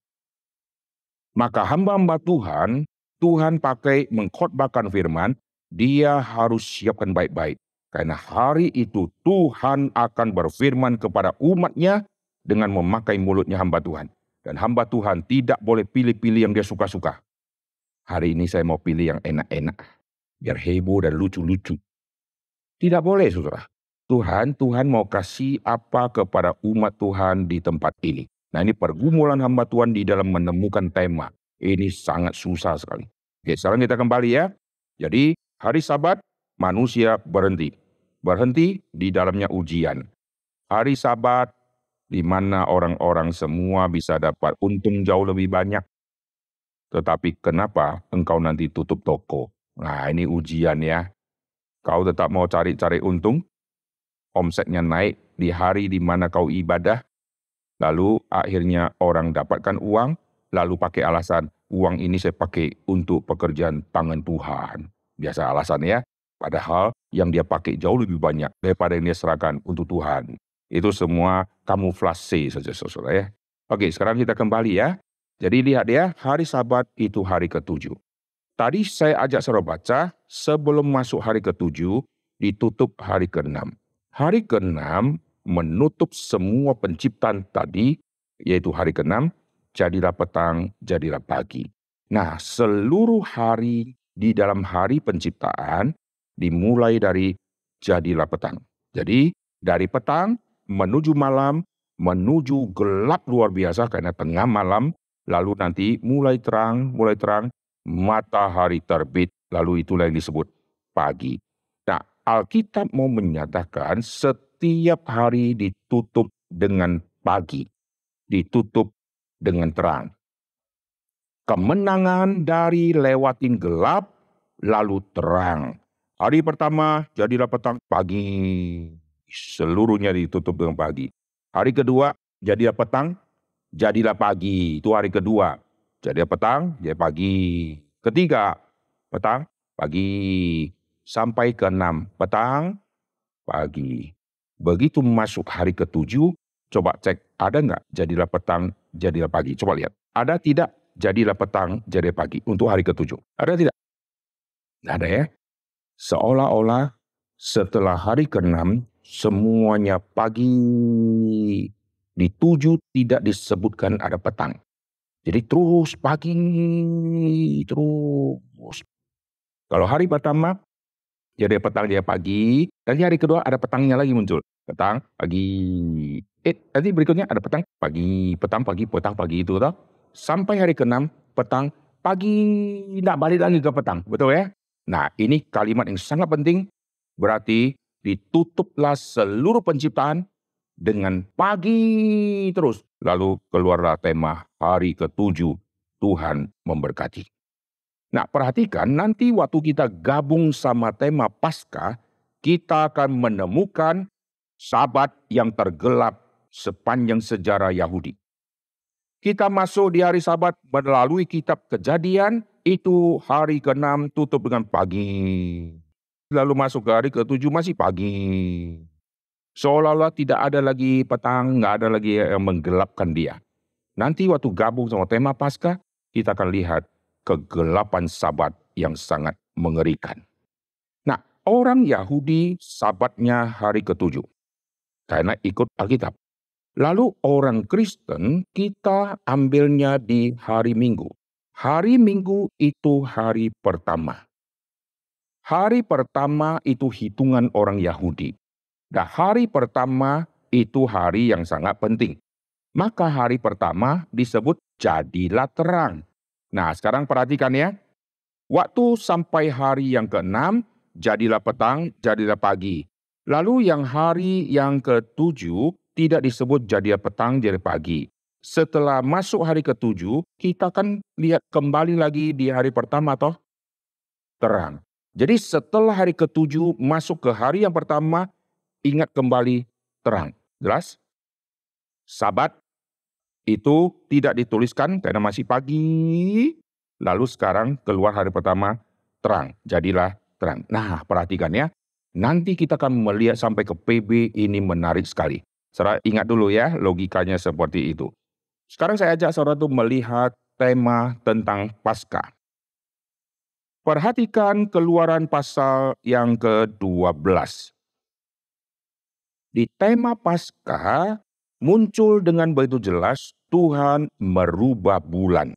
Maka hamba-hamba Tuhan, Tuhan pakai mengkhotbahkan firman, dia harus siapkan baik-baik. Karena hari itu Tuhan akan berfirman kepada umatnya dengan memakai mulutnya hamba Tuhan. Dan hamba Tuhan tidak boleh pilih-pilih yang dia suka-suka. Hari ini saya mau pilih yang enak-enak, biar heboh dan lucu-lucu. Tidak boleh, saudara. Tuhan mau kasih apa kepada umat Tuhan di tempat ini. Nah, ini pergumulan hamba Tuhan di dalam menemukan tema. Ini sangat susah sekali. Oke, sekarang kita kembali ya. Jadi, hari Sabat, manusia berhenti. Berhenti di dalamnya ujian. Hari Sabat, di mana orang-orang semua bisa dapat untung jauh lebih banyak. Tetapi kenapa engkau nanti tutup toko? Nah, ini ujian ya. Kau tetap mau cari-cari untung, omsetnya naik di hari di mana kau ibadah, lalu akhirnya orang dapatkan uang, lalu pakai alasan, uang ini saya pakai untuk pekerjaan tangan Tuhan. Biasa alasan ya. Padahal yang dia pakai jauh lebih banyak daripada yang dia serahkan untuk Tuhan. Itu semua kamuflase saja, saudara ya. Oke, sekarang kita kembali ya. Jadi lihat ya, hari Sabat itu hari ke-7. Tadi saya ajak saudara baca, sebelum masuk hari ke-7, ditutup hari ke-6. Hari ke-6 menutup semua penciptaan tadi, yaitu hari ke-6, jadilah petang, jadilah pagi. Nah, seluruh hari di dalam hari penciptaan, dimulai dari jadilah petang. Jadi, dari petang menuju malam, menuju gelap luar biasa karena tengah malam, lalu nanti mulai terang, matahari terbit, lalu itulah yang disebut pagi. Nah, Alkitab mau menyatakan setiap hari ditutup dengan pagi, ditutup dengan terang. Kemenangan dari lewatin gelap, lalu terang. Hari pertama jadilah petang, pagi. Seluruhnya ditutup dengan pagi. Hari kedua jadilah petang, jadilah pagi. Itu hari kedua. Jadilah petang, jadi pagi. Ketiga, petang, pagi. Sampai ke-6, petang, pagi. Begitu masuk hari ke-7, coba cek, ada nggak jadilah petang, jadilah pagi? Coba lihat. Ada tidak jadilah petang, jadilah pagi untuk hari ke-7? Ada tidak? Nggak ada ya. Seolah-olah setelah hari ke-6 semuanya pagi. Di 7 tidak disebutkan ada petang. Jadi terus pagi, terus. Kalau hari pertama jadi petang, dia pagi. Nanti hari kedua ada petangnya lagi muncul. Petang, pagi. Nanti berikutnya ada petang, pagi, petang, pagi, petang, pagi itu. Toh. Sampai hari ke-6 petang, pagi. Nggak balik lagi ke petang. Betul ya? Nah, ini kalimat yang sangat penting, berarti ditutuplah seluruh penciptaan dengan pagi terus. Lalu keluarlah tema hari ke-7, Tuhan memberkati. Nah, perhatikan nanti waktu kita gabung sama tema Paskah, kita akan menemukan Sabat yang tergelap sepanjang sejarah Yahudi. Kita masuk di hari Sabat melalui kitab Kejadian, itu hari ke-6 tutup dengan pagi. Lalu masuk ke hari ke-7 masih pagi. Seolah-olah tidak ada lagi petang, nggak ada lagi yang menggelapkan dia. Nanti waktu gabung sama tema Paskah, kita akan lihat kegelapan Sabat yang sangat mengerikan. Nah, orang Yahudi Sabatnya hari ke-7, karena ikut Alkitab. Lalu orang Kristen kita ambilnya di hari Minggu. Hari Minggu itu hari pertama. Hari pertama itu hitungan orang Yahudi. Dan hari pertama itu hari yang sangat penting. Maka hari pertama disebut jadilah terang. Nah, sekarang perhatikan ya. Waktu sampai hari yang ke-6, jadilah petang, jadilah pagi. Lalu yang hari yang ke-7 tidak disebut jadilah petang, jadilah pagi. Setelah masuk hari ke-7, kita akan lihat kembali lagi di hari pertama toh, terang. Jadi setelah hari ke-7 masuk ke hari yang pertama, ingat kembali terang. Jelas? Sabat itu tidak dituliskan karena masih pagi. Lalu sekarang keluar hari pertama, terang. Jadilah terang. Nah, perhatikan ya. Nanti kita akan melihat sampai ke PB, ini menarik sekali. Saudara ingat dulu ya, logikanya seperti itu. Sekarang saya ajak saudara itu melihat tema tentang Paskah. Perhatikan Keluaran pasal yang ke-12. Di tema Paskah muncul dengan begitu jelas Tuhan merubah bulan.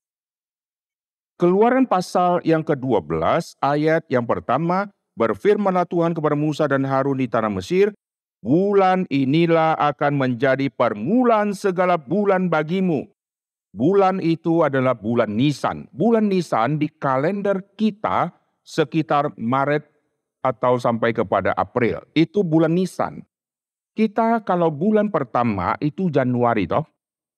Keluaran pasal yang ke-12 ayat yang pertama, berfirmanlah Tuhan kepada Musa dan Harun di tanah Mesir, bulan inilah akan menjadi permulaan segala bulan bagimu. Bulan itu adalah bulan Nisan. Bulan Nisan di kalender kita sekitar Maret atau sampai kepada April. Itu bulan Nisan. Kita kalau bulan pertama itu Januari toh.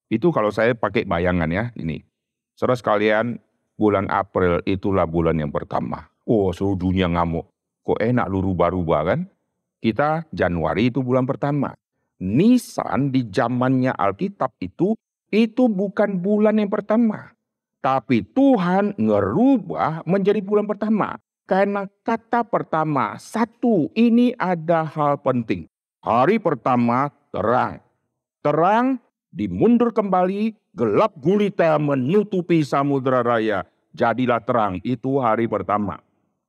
Itu kalau saya pakai bayangan ya ini. Saudara sekalian, bulan April itulah bulan yang pertama. Oh, seluruh dunia ngamuk. Kok enak lu rubah-rubah kan? Kita Januari itu bulan pertama. Nisan di zamannya Alkitab itu bukan bulan yang pertama. Tapi Tuhan ngerubah menjadi bulan pertama. Karena kata pertama, satu, ini ada hal penting. Hari pertama terang. Terang dimundur kembali, gelap gulita menutupi samudera raya. Jadilah terang, itu hari pertama.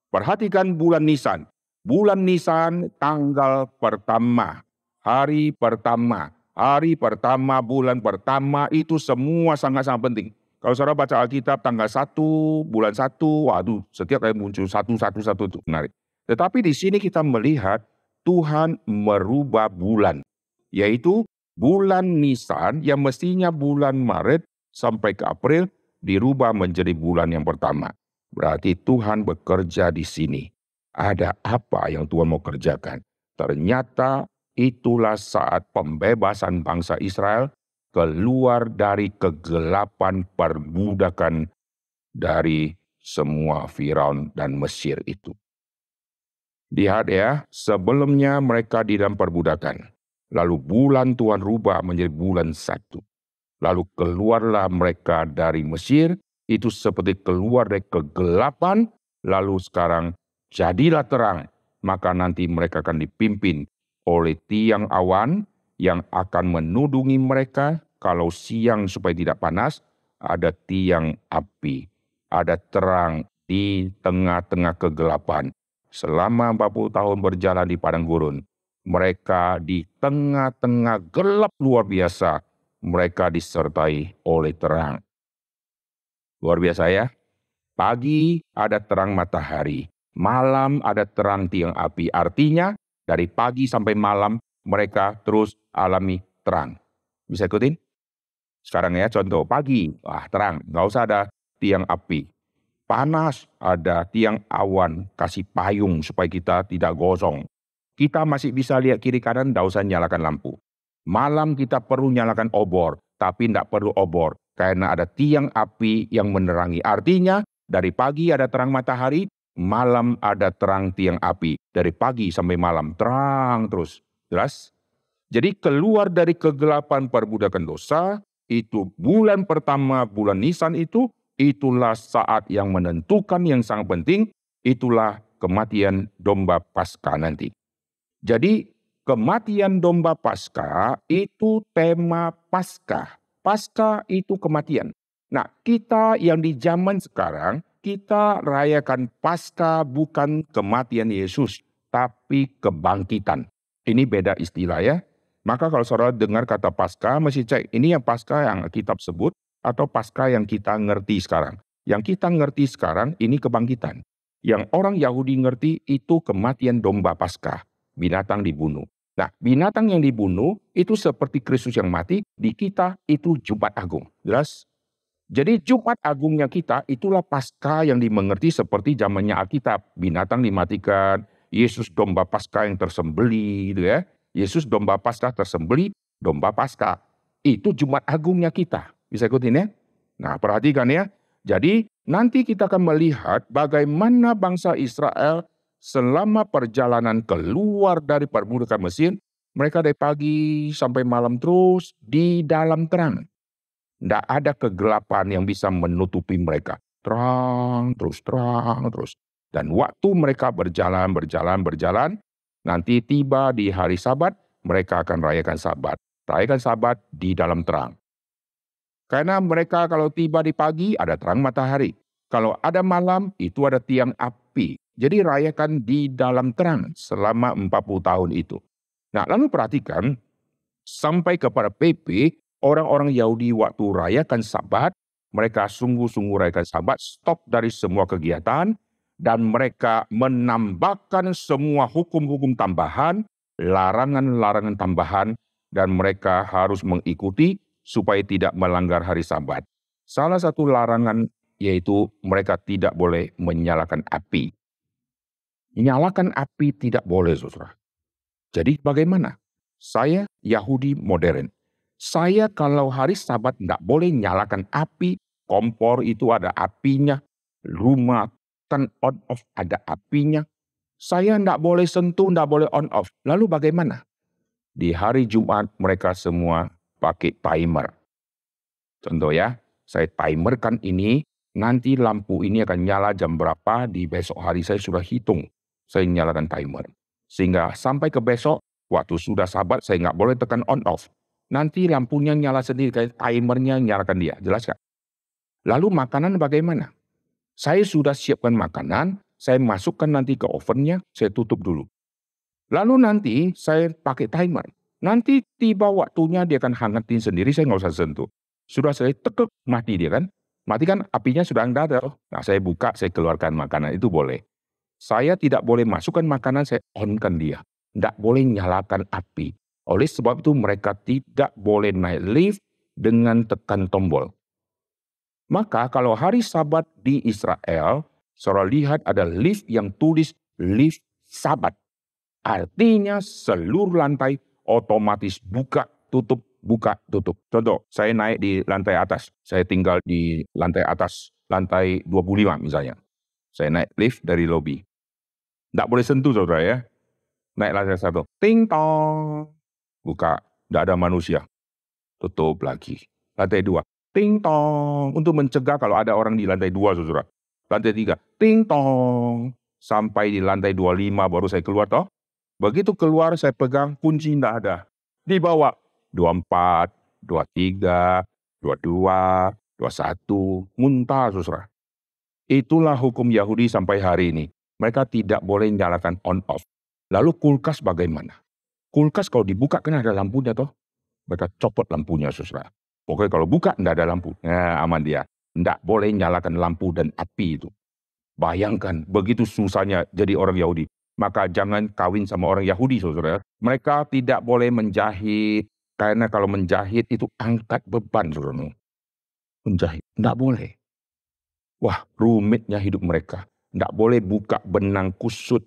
Perhatikan bulan Nisan. Bulan Nisan tanggal pertama. Hari pertama. Hari pertama, bulan pertama itu semua sangat-sangat penting. Kalau saudara baca Alkitab tanggal 1, bulan 1, waduh setiap kali muncul 1 itu menarik. Tetapi di sini kita melihat Tuhan merubah bulan, yaitu bulan Nisan yang mestinya bulan Maret sampai ke April dirubah menjadi bulan yang pertama. Berarti Tuhan bekerja di sini. Ada apa yang Tuhan mau kerjakan? Ternyata itulah saat pembebasan bangsa Israel keluar dari kegelapan perbudakan dari semua Firaun dan Mesir itu. Lihat ya, sebelumnya mereka di dalam perbudakan. Lalu bulan Tuhan rubah menjadi bulan 1. Lalu keluarlah mereka dari Mesir, itu seperti keluar dari kegelapan, lalu sekarang jadilah terang. Maka nanti mereka akan dipimpin oleh tiang awan yang akan menudungi mereka. Kalau siang supaya tidak panas, ada tiang api. Ada terang di tengah-tengah kegelapan. Selama 40 tahun berjalan di padang gurun, mereka di tengah-tengah gelap luar biasa, mereka disertai oleh terang. Luar biasa ya. Pagi ada terang matahari, malam ada terang tiang api. Artinya dari pagi sampai malam mereka terus alami terang. Bisa ikutin? Sekarang ya contoh, pagi, terang, nggak usah ada tiang api. Panas, ada tiang awan, kasih payung supaya kita tidak gosong. Kita masih bisa lihat kiri kanan, tidak usah nyalakan lampu. Malam kita perlu nyalakan obor, tapi tidak perlu obor. Karena ada tiang api yang menerangi. Artinya, dari pagi ada terang matahari, malam ada terang tiang api. Dari pagi sampai malam, terang terus. Jelas? Jadi keluar dari kegelapan perbudakan dosa, itu bulan pertama, bulan Nisan itulah saat yang menentukan yang sangat penting, itulah kematian domba Paskah nanti. Jadi kematian domba Paskah itu tema Paskah. Paskah itu kematian. Nah, kita yang di zaman sekarang, kita rayakan Paskah bukan kematian Yesus, tapi kebangkitan. Ini beda istilah ya. Maka kalau saudara dengar kata Paskah, mesti cek ini yang Paskah yang kitab sebut atau Paskah yang kita ngerti sekarang. Yang kita ngerti sekarang ini kebangkitan. Yang orang Yahudi ngerti itu kematian domba Paskah, binatang dibunuh. Nah, binatang yang dibunuh itu seperti Kristus yang mati, di kita itu Jumat Agung. Jelas? Jadi Jumat Agungnya kita itulah Paskah yang dimengerti seperti zamannya Alkitab. Binatang dimatikan, Yesus domba Paskah yang tersembelih gitu ya. Yesus domba Paskah tersembelih, domba Paskah. Itu Jumat Agungnya kita. Bisa ikutin ya? Nah, perhatikan ya. Jadi nanti kita akan melihat bagaimana bangsa Israel selama perjalanan keluar dari perbudakan Mesir, mereka dari pagi sampai malam terus di dalam terang. Tidak ada kegelapan yang bisa menutupi mereka. Terang terus. Dan waktu mereka berjalan, nanti tiba di hari Sabat, mereka akan rayakan Sabat. Rayakan Sabat di dalam terang. Karena mereka kalau tiba di pagi, ada terang matahari. Kalau ada malam, itu ada tiang api. Jadi rayakan di dalam terang selama 40 tahun itu. Nah, lalu perhatikan, sampai kepada PP, orang-orang Yahudi waktu rayakan Sabat, mereka sungguh-sungguh rayakan Sabat, stop dari semua kegiatan, dan mereka menambahkan semua hukum-hukum tambahan, larangan-larangan tambahan, dan mereka harus mengikuti supaya tidak melanggar hari Sabat. Salah satu larangan yaitu mereka tidak boleh menyalakan api. Nyalakan api tidak boleh, saudara. Jadi bagaimana? Saya Yahudi modern. Saya kalau hari Sabat tidak boleh nyalakan api, kompor itu ada apinya, rumah turn on off ada apinya. Saya tidak boleh sentuh, tidak boleh on off. Lalu bagaimana? Di hari Jumat mereka semua pakai timer. Contoh ya, saya timerkan ini, nanti lampu ini akan nyala jam berapa, di besok hari saya sudah hitung. Saya nyalakan timer. Sehingga sampai ke besok, waktu sudah Sabat saya nggak boleh tekan on off. Nanti lampunya nyala sendiri, kayak timernya nyalakan dia. Jelas nggak? Lalu makanan bagaimana? Saya sudah siapkan makanan, saya masukkan nanti ke ovennya, saya tutup dulu. Lalu nanti saya pakai timer. Nanti tiba waktunya dia akan hangatin sendiri, saya nggak usah sentuh. Sudah saya tekuk, mati dia kan. Mati kan apinya sudah nggak ada. Nah saya buka, saya keluarkan makanan, itu boleh. Saya tidak boleh masukkan makanan, saya on-kan dia. Tidak boleh nyalakan api. Oleh sebab itu mereka tidak boleh naik lift dengan tekan tombol. Maka kalau hari Sabat di Israel, saudara lihat ada lift yang tulis lift Sabat. Artinya seluruh lantai otomatis buka, tutup, buka, tutup. Contoh, saya naik di lantai atas. Saya tinggal di lantai atas, lantai 25 misalnya. Saya naik lift dari lobi. Tidak boleh sentuh saudara ya. Naik lantai 1. Ting tong. Buka. Tidak ada manusia. Tutup lagi. Lantai 2. Ting tong. Untuk mencegah kalau ada orang di lantai 2 saudara. Lantai 3. Ting tong. Sampai di lantai 25 baru saya keluar toh. Begitu keluar saya pegang kunci tidak ada. Di bawah 24, 23, 22, 21. Muntah saudara. Itulah hukum Yahudi sampai hari ini. Mereka tidak boleh nyalakan on off. Lalu kulkas bagaimana? Kulkas kalau dibuka kan ada lampunya toh. Mereka copot lampunya saudara. Pokoknya kalau buka tidak ada lampu. Nah aman dia. Tidak boleh nyalakan lampu dan api itu. Bayangkan begitu susahnya jadi orang Yahudi. Maka jangan kawin sama orang Yahudi saudara. Mereka tidak boleh menjahit. Karena kalau menjahit itu angkat beban saudara. Menjahit. Tidak boleh. Wah rumitnya hidup mereka. Tidak boleh buka benang kusut.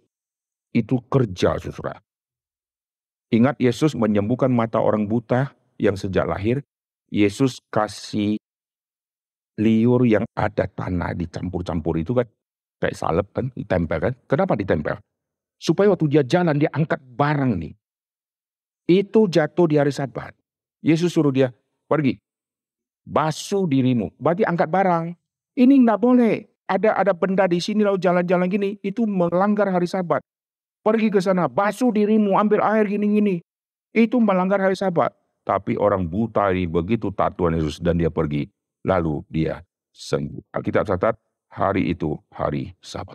Itu kerja saudara. Ingat Yesus menyembuhkan mata orang buta yang sejak lahir. Yesus kasih liur yang ada tanah dicampur-campur itu kan. Kayak salep kan, ditempel kan. Kenapa ditempel? Supaya waktu dia jalan, dia angkat barang nih. Itu jatuh di hari Sabat. Yesus suruh dia, pergi, basuh dirimu. Berarti angkat barang. Ini nggak boleh. Ada benda di sini lalu jalan-jalan gini, itu melanggar hari Sabat. Pergi ke sana, basuh dirimu, ambil air gini-gini. Itu melanggar hari Sabat. Tapi orang buta ini begitu taat Tuhan Yesus dan dia pergi. Lalu dia sembuh. Alkitab catat, hari itu hari Sabat.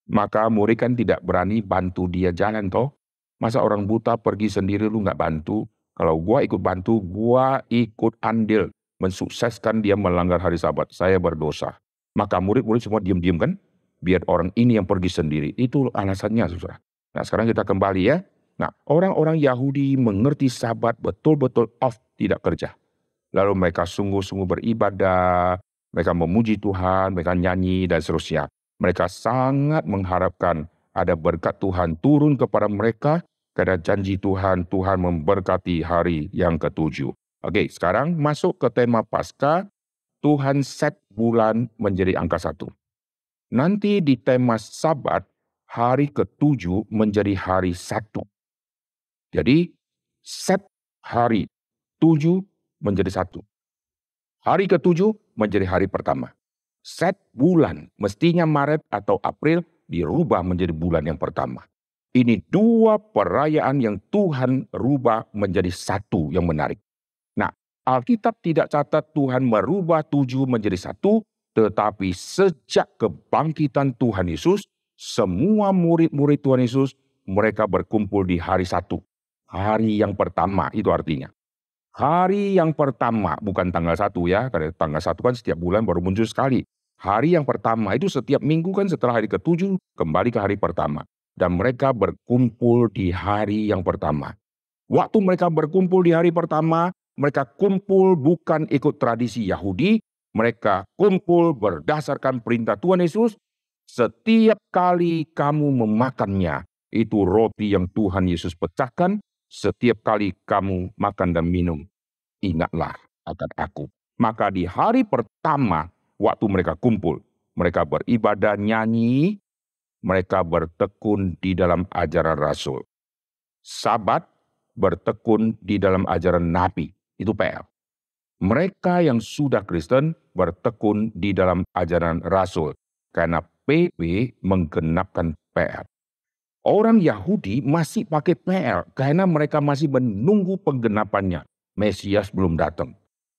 Maka murid kan tidak berani bantu dia jalan toh. Masa orang buta pergi sendiri lu nggak bantu? Kalau gua ikut bantu, gua ikut andil mensukseskan dia melanggar hari Sabat. Saya berdosa. Maka murid-murid semua diam-diam kan? Biar orang ini yang pergi sendiri. Itu alasannya, saudara. Nah, sekarang kita kembali ya. Nah, orang-orang Yahudi mengerti Sabat betul-betul off, tidak kerja. Lalu mereka sungguh-sungguh beribadah, mereka memuji Tuhan, mereka nyanyi dan seterusnya. Mereka sangat mengharapkan ada berkat Tuhan turun kepada mereka, karena janji Tuhan memberkati hari yang ke-7. Oke, sekarang masuk ke tema Paskah. Tuhan set bulan menjadi angka 1. Nanti di tema Sabat, hari ke-7 menjadi hari 1. Jadi set hari 7 menjadi 1. Hari ke-7 menjadi hari pertama. Set bulan, mestinya Maret atau April, dirubah menjadi bulan yang pertama. Ini dua perayaan yang Tuhan rubah menjadi satu yang menarik. Nah, Alkitab tidak catat Tuhan merubah 7 menjadi 1, tetapi sejak kebangkitan Tuhan Yesus, semua murid-murid Tuhan Yesus, mereka berkumpul di hari 1. Hari yang pertama, itu artinya. Hari yang pertama, bukan tanggal 1 ya, karena tanggal 1 kan setiap bulan baru muncul sekali. Hari yang pertama itu setiap minggu kan setelah hari ke-7 kembali ke hari pertama. Dan mereka berkumpul di hari yang pertama. Waktu mereka berkumpul di hari pertama, mereka kumpul bukan ikut tradisi Yahudi, mereka kumpul berdasarkan perintah Tuhan Yesus. Setiap kali kamu memakannya, itu roti yang Tuhan Yesus pecahkan. Setiap kali kamu makan dan minum, ingatlah akan aku. Maka di hari pertama, waktu mereka kumpul, mereka beribadah, nyanyi, mereka bertekun di dalam ajaran Rasul. Sabat, bertekun di dalam ajaran Nabi. Itu PR. Mereka yang sudah Kristen bertekun di dalam ajaran Rasul. Karena PP menggenapkan PR. Orang Yahudi masih pakai PR karena mereka masih menunggu penggenapannya. Mesias belum datang.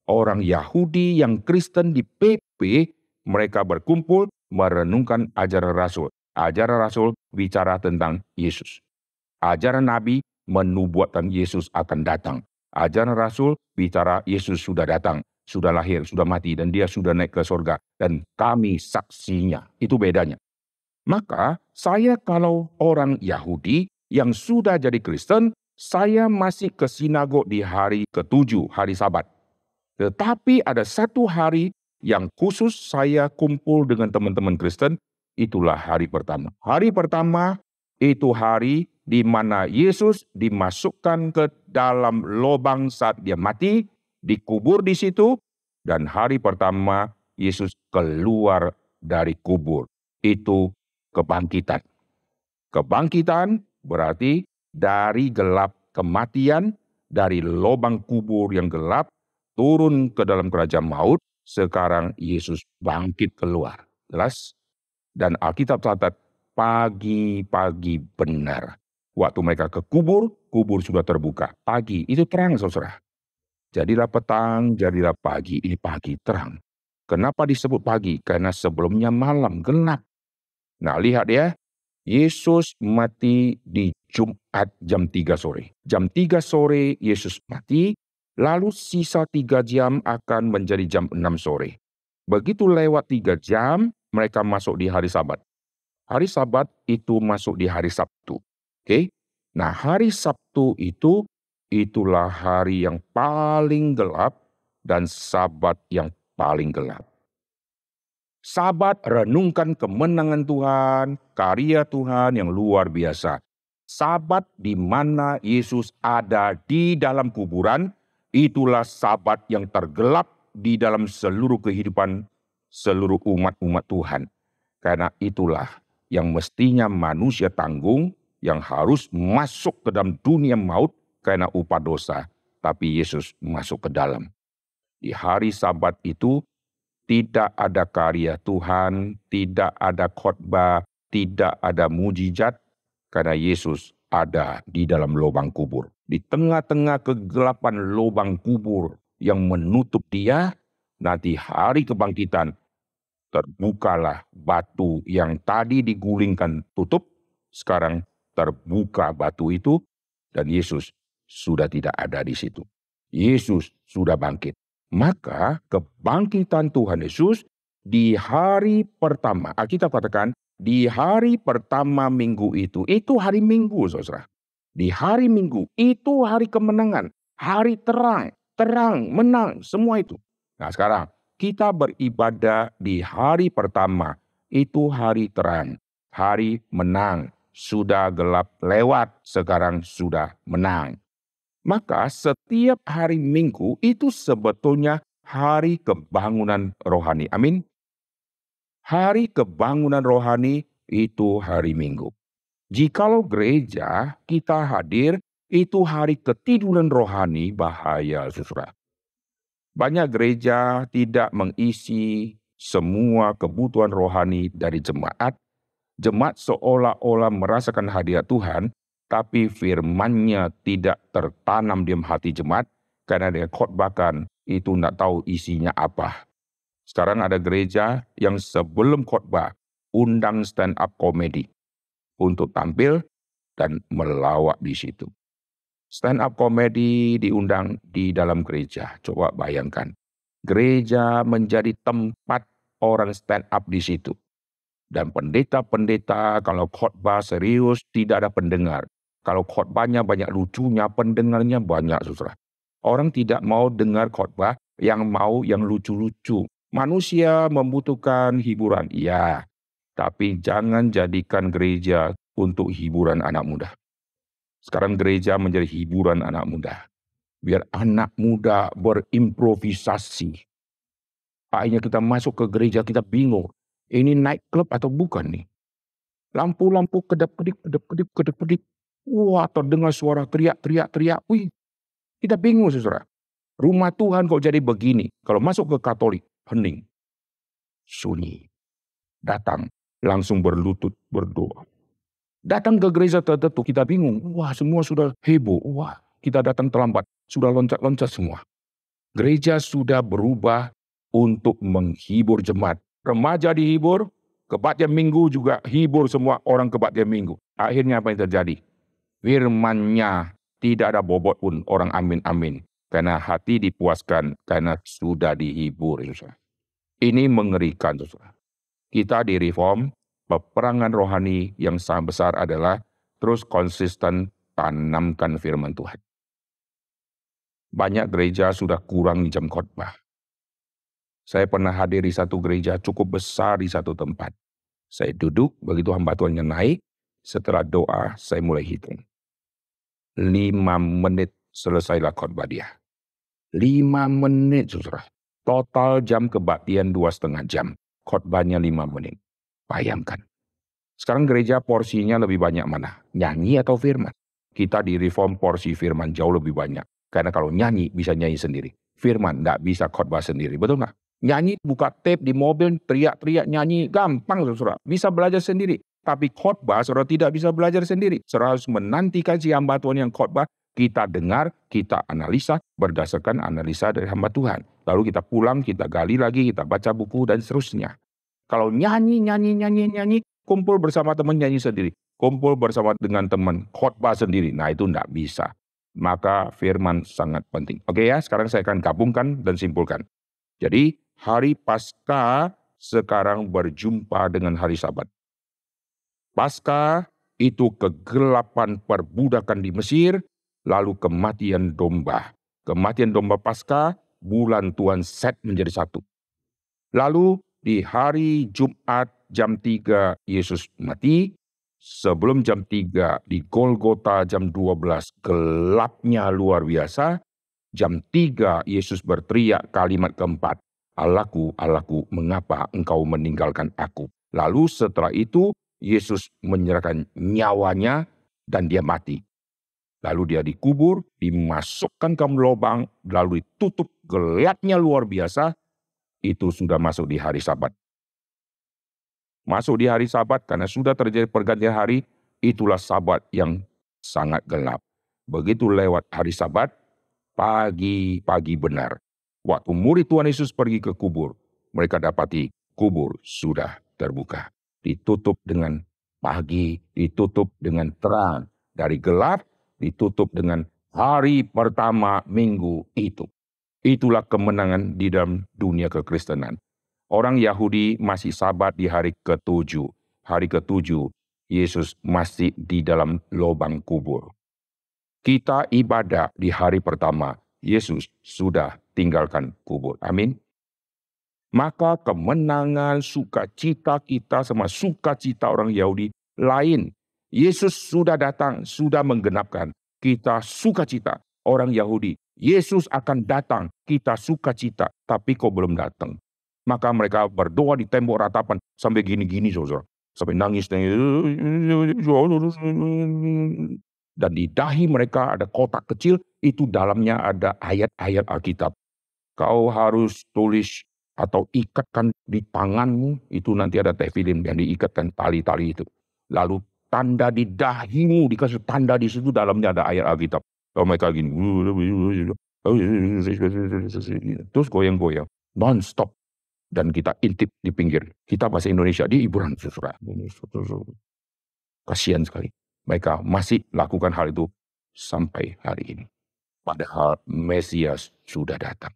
Orang Yahudi yang Kristen di PP, mereka berkumpul merenungkan ajaran Rasul. Ajaran Rasul bicara tentang Yesus. Ajaran Nabi menubuatkan Yesus akan datang. Ajaran Rasul bicara Yesus sudah datang, sudah lahir, sudah mati, dan dia sudah naik ke surga. Dan kami saksinya. Itu bedanya. Maka saya kalau orang Yahudi yang sudah jadi Kristen, saya masih ke sinagog di hari ke-7, hari Sabat. Tetapi ada satu hari yang khusus saya kumpul dengan teman-teman Kristen, itulah hari pertama. Hari pertama itu hari di mana Yesus dimasukkan ke dalam lubang saat dia mati, dikubur di situ, dan hari pertama Yesus keluar dari kubur. Itu kebangkitan. Kebangkitan berarti dari gelap kematian, dari lubang kubur yang gelap, turun ke dalam kerajaan maut, sekarang Yesus bangkit keluar. Jelas? Dan Alkitab catat pagi-pagi benar. Waktu mereka ke kubur, kubur sudah terbuka. Pagi, itu terang saudara. Jadilah petang, jadilah pagi. Ini pagi, terang. Kenapa disebut pagi? Karena sebelumnya malam, gelap. Nah lihat ya, Yesus mati di Jumat jam 3 sore. Jam 3 sore Yesus mati, lalu sisa 3 jam akan menjadi jam 6 sore. Begitu lewat 3 jam, mereka masuk di hari Sabat. Hari Sabat itu masuk di hari Sabtu. Oke? Nah, hari Sabtu itu, itulah hari yang paling gelap dan Sabat yang paling gelap. Sabat renungkan kemenangan Tuhan, karya Tuhan yang luar biasa. Sabat di mana Yesus ada di dalam kuburan, itulah sabat yang tergelap di dalam seluruh kehidupan seluruh umat-umat Tuhan. Karena itulah yang mestinya manusia tanggung, yang harus masuk ke dalam dunia maut karena upah dosa. Tapi Yesus masuk ke dalam. Di hari Sabat itu tidak ada karya Tuhan, tidak ada khotbah, tidak ada mujizat, karena Yesus ada di dalam lubang kubur. Di tengah-tengah kegelapan lubang kubur yang menutup dia, nanti hari kebangkitan, terbukalah batu yang tadi digulingkan tutup, sekarang terbuka batu itu, dan Yesus sudah tidak ada di situ. Yesus sudah bangkit. Maka kebangkitan Tuhan Yesus di hari pertama, Alkitab katakan di hari pertama minggu itu hari Minggu, saudara. Di hari Minggu itu hari kemenangan, hari terang, menang, semua itu. Nah sekarang kita beribadah di hari pertama, itu hari terang, hari menang, sudah gelap lewat, sekarang sudah menang. Maka setiap hari Minggu itu sebetulnya hari kebangunan rohani. Amin. Hari kebangunan rohani itu hari Minggu. Jikalau gereja kita hadir, itu hari ketiduran rohani, bahaya saudara. Banyak gereja tidak mengisi semua kebutuhan rohani dari jemaat. Jemaat seolah-olah merasakan hadirat Tuhan, tapi firman-Nya tidak tertanam di hati jemaat, karena dia khotbahkan itu tidak tahu isinya apa. Sekarang ada gereja yang sebelum khotbah undang stand up comedy untuk tampil dan melawak di situ. Stand up comedy diundang di dalam gereja. Coba bayangkan, gereja menjadi tempat orang stand up di situ. Dan pendeta-pendeta kalau khotbah serius tidak ada pendengar. Kalau khotbahnya banyak lucunya, pendengarnya banyak, saudara. Orang tidak mau dengar khotbah, yang mau yang lucu-lucu. Manusia membutuhkan hiburan, iya. Tapi jangan jadikan gereja untuk hiburan anak muda. Sekarang gereja menjadi hiburan anak muda. Biar anak muda berimprovisasi. Akhirnya kita masuk ke gereja, kita bingung. Ini night club atau bukan nih? Lampu-lampu kedap-kedip. Wah, terdengar suara teriak. Wih, kita bingung saudara. Rumah Tuhan kok jadi begini? Kalau masuk ke Katolik, hening. Sunyi. Datang, langsung berlutut, berdoa. Datang ke gereja tertentu, kita bingung. Wah, semua sudah heboh. Wah, kita datang terlambat. Sudah loncat-loncat semua. Gereja sudah berubah untuk menghibur jemaat. Remaja dihibur, kebaktian minggu juga hibur semua orang kebaktian minggu. Akhirnya apa yang terjadi? Firman-Nya tidak ada bobot pun orang amin. Karena hati dipuaskan, karena sudah dihibur. Ini mengerikan. Kita di Reform, peperangan rohani yang sangat besar adalah terus konsisten tanamkan firman Tuhan. Banyak gereja sudah kurang di jam khotbah. Saya pernah hadir di satu gereja cukup besar di satu tempat. Saya duduk, begitu hamba Tuhannya naik, setelah doa saya mulai hitung. 5 menit selesailah khotbah dia. 5 menit, saudara. Total jam kebaktian 2,5 jam. Khotbahnya 5 menit. Bayangkan. Sekarang gereja porsinya lebih banyak mana? Nyanyi atau firman? Kita di Reform porsi firman jauh lebih banyak. Karena kalau nyanyi bisa nyanyi sendiri. Firman tidak bisa khotbah sendiri. Betul nggak? Nyanyi, buka tape di mobil, teriak-teriak nyanyi, gampang saudara. Bisa belajar sendiri. Tapi khotbah saudara tidak bisa belajar sendiri. Saudara harus menantikan si hamba Tuhan yang khotbah. Kita dengar, kita analisa berdasarkan analisa dari hamba Tuhan. Lalu kita pulang, kita gali lagi, kita baca buku dan seterusnya. Kalau nyanyi, kumpul bersama teman nyanyi sendiri. Kumpul bersama dengan teman, khotbah sendiri. Nah itu tidak bisa. Maka firman sangat penting. Oke ya, sekarang saya akan gabungkan dan simpulkan. Jadi hari Paskah sekarang berjumpa dengan hari Sabat. Paskah itu kegelapan perbudakan di Mesir, lalu kematian domba. Kematian domba Paskah, bulan Tuhan set menjadi satu. Lalu di hari Jumat jam 3 Yesus mati, Sebelum jam 3 di Golgota jam 12 gelapnya luar biasa. Jam 3 Yesus berteriak kalimat keempat, "Allahku, Allahku, mengapa engkau meninggalkan aku?" Lalu setelah itu Yesus menyerahkan nyawanya dan dia mati. Lalu dia dikubur, dimasukkan ke lubang, lalu ditutup, gelapnya luar biasa. Itu sudah masuk di hari Sabat. Masuk di hari Sabat karena sudah terjadi pergantian hari, itulah Sabat yang sangat gelap. Begitu lewat hari Sabat, pagi benar. Waktu murid Tuhan Yesus pergi ke kubur, mereka dapati kubur sudah terbuka. Ditutup dengan pagi, ditutup dengan terang. Dari gelap, ditutup dengan hari pertama minggu itu. Itulah kemenangan di dalam dunia kekristenan. Orang Yahudi masih Sabat di hari ke-7. Hari ke-7, Yesus masih di dalam lubang kubur. Kita ibadah di hari pertama, Yesus sudah tinggalkan kubur. Amin. Maka kemenangan, sukacita kita sama sukacita orang Yahudi lain. Yesus sudah datang, sudah menggenapkan. Kita sukacita. Orang Yahudi, Yesus akan datang, kita sukacita. Tapi kok belum datang. Maka mereka berdoa di tembok ratapan sampai gini-gini, saudara. Sampai nangis. Dan di dahi mereka ada kotak kecil, itu dalamnya ada ayat-ayat Alkitab. Kau harus tulis atau ikatkan di tanganmu, itu nanti ada tefilin yang diikatkan tali-tali itu. Lalu tanda di dahimu, dikasih tanda di situ, dalamnya ada ayat Alkitab. Kalau mereka gini, terus goyang-goyang, non-stop. Dan kita intip di pinggir. Kita bahasa Indonesia, di hiburan. Kasihan sekali. Mereka masih lakukan hal itu sampai hari ini. Padahal Mesias sudah datang.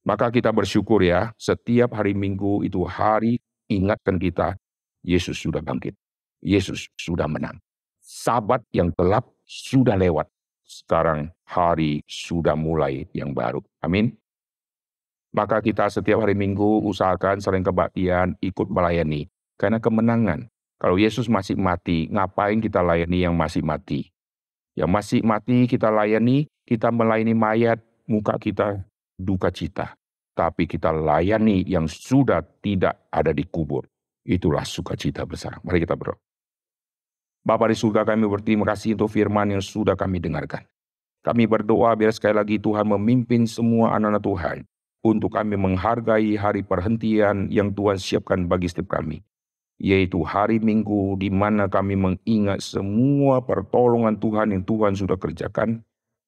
Maka kita bersyukur ya, setiap hari Minggu itu hari ingatkan kita, Yesus sudah bangkit. Yesus sudah menang. Sabat yang gelap sudah lewat. Sekarang hari sudah mulai yang baru. Amin. Maka kita setiap hari Minggu usahakan sering kebaktian, ikut melayani. Karena kemenangan. Kalau Yesus masih mati, ngapain kita layani yang masih mati? Yang masih mati kita layani, kita melayani mayat, muka kita duka cita. Tapi kita layani yang sudah tidak ada di kubur. Itulah sukacita besar. Mari kita berdoa. Bapa di surga, kami berterima kasih untuk firman yang sudah kami dengarkan. Kami berdoa biar sekali lagi Tuhan memimpin semua anak-anak Tuhan. Untuk kami menghargai hari perhentian yang Tuhan siapkan bagi setiap kami. Yaitu hari Minggu di mana kami mengingat semua pertolongan Tuhan yang Tuhan sudah kerjakan.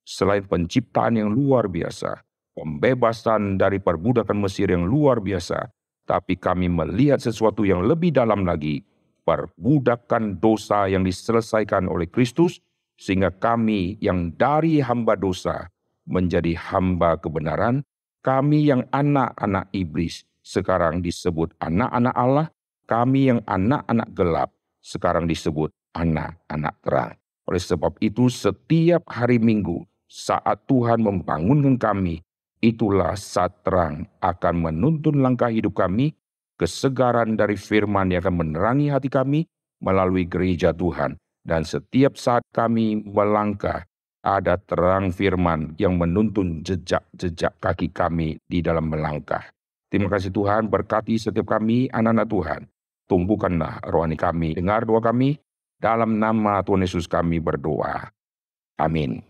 Selain penciptaan yang luar biasa. Pembebasan dari perbudakan Mesir yang luar biasa. Tapi kami melihat sesuatu yang lebih dalam lagi. Perbudakan dosa yang diselesaikan oleh Kristus. Sehingga kami yang dari hamba dosa menjadi hamba kebenaran. Kami yang anak-anak iblis sekarang disebut anak-anak Allah. Kami yang anak-anak gelap sekarang disebut anak-anak terang. Oleh sebab itu setiap hari Minggu saat Tuhan membangunkan kami, itulah saat terang akan menuntun langkah hidup kami, kesegaran dari firman yang akan menerangi hati kami melalui gereja Tuhan. Dan setiap saat kami melangkah, ada terang firman yang menuntun jejak-jejak kaki kami di dalam melangkah. Terima kasih Tuhan, berkati setiap kami, anak-anak Tuhan. Tumbuhkanlah rohani kami, dengar doa kami, dalam nama Tuhan Yesus kami berdoa. Amin.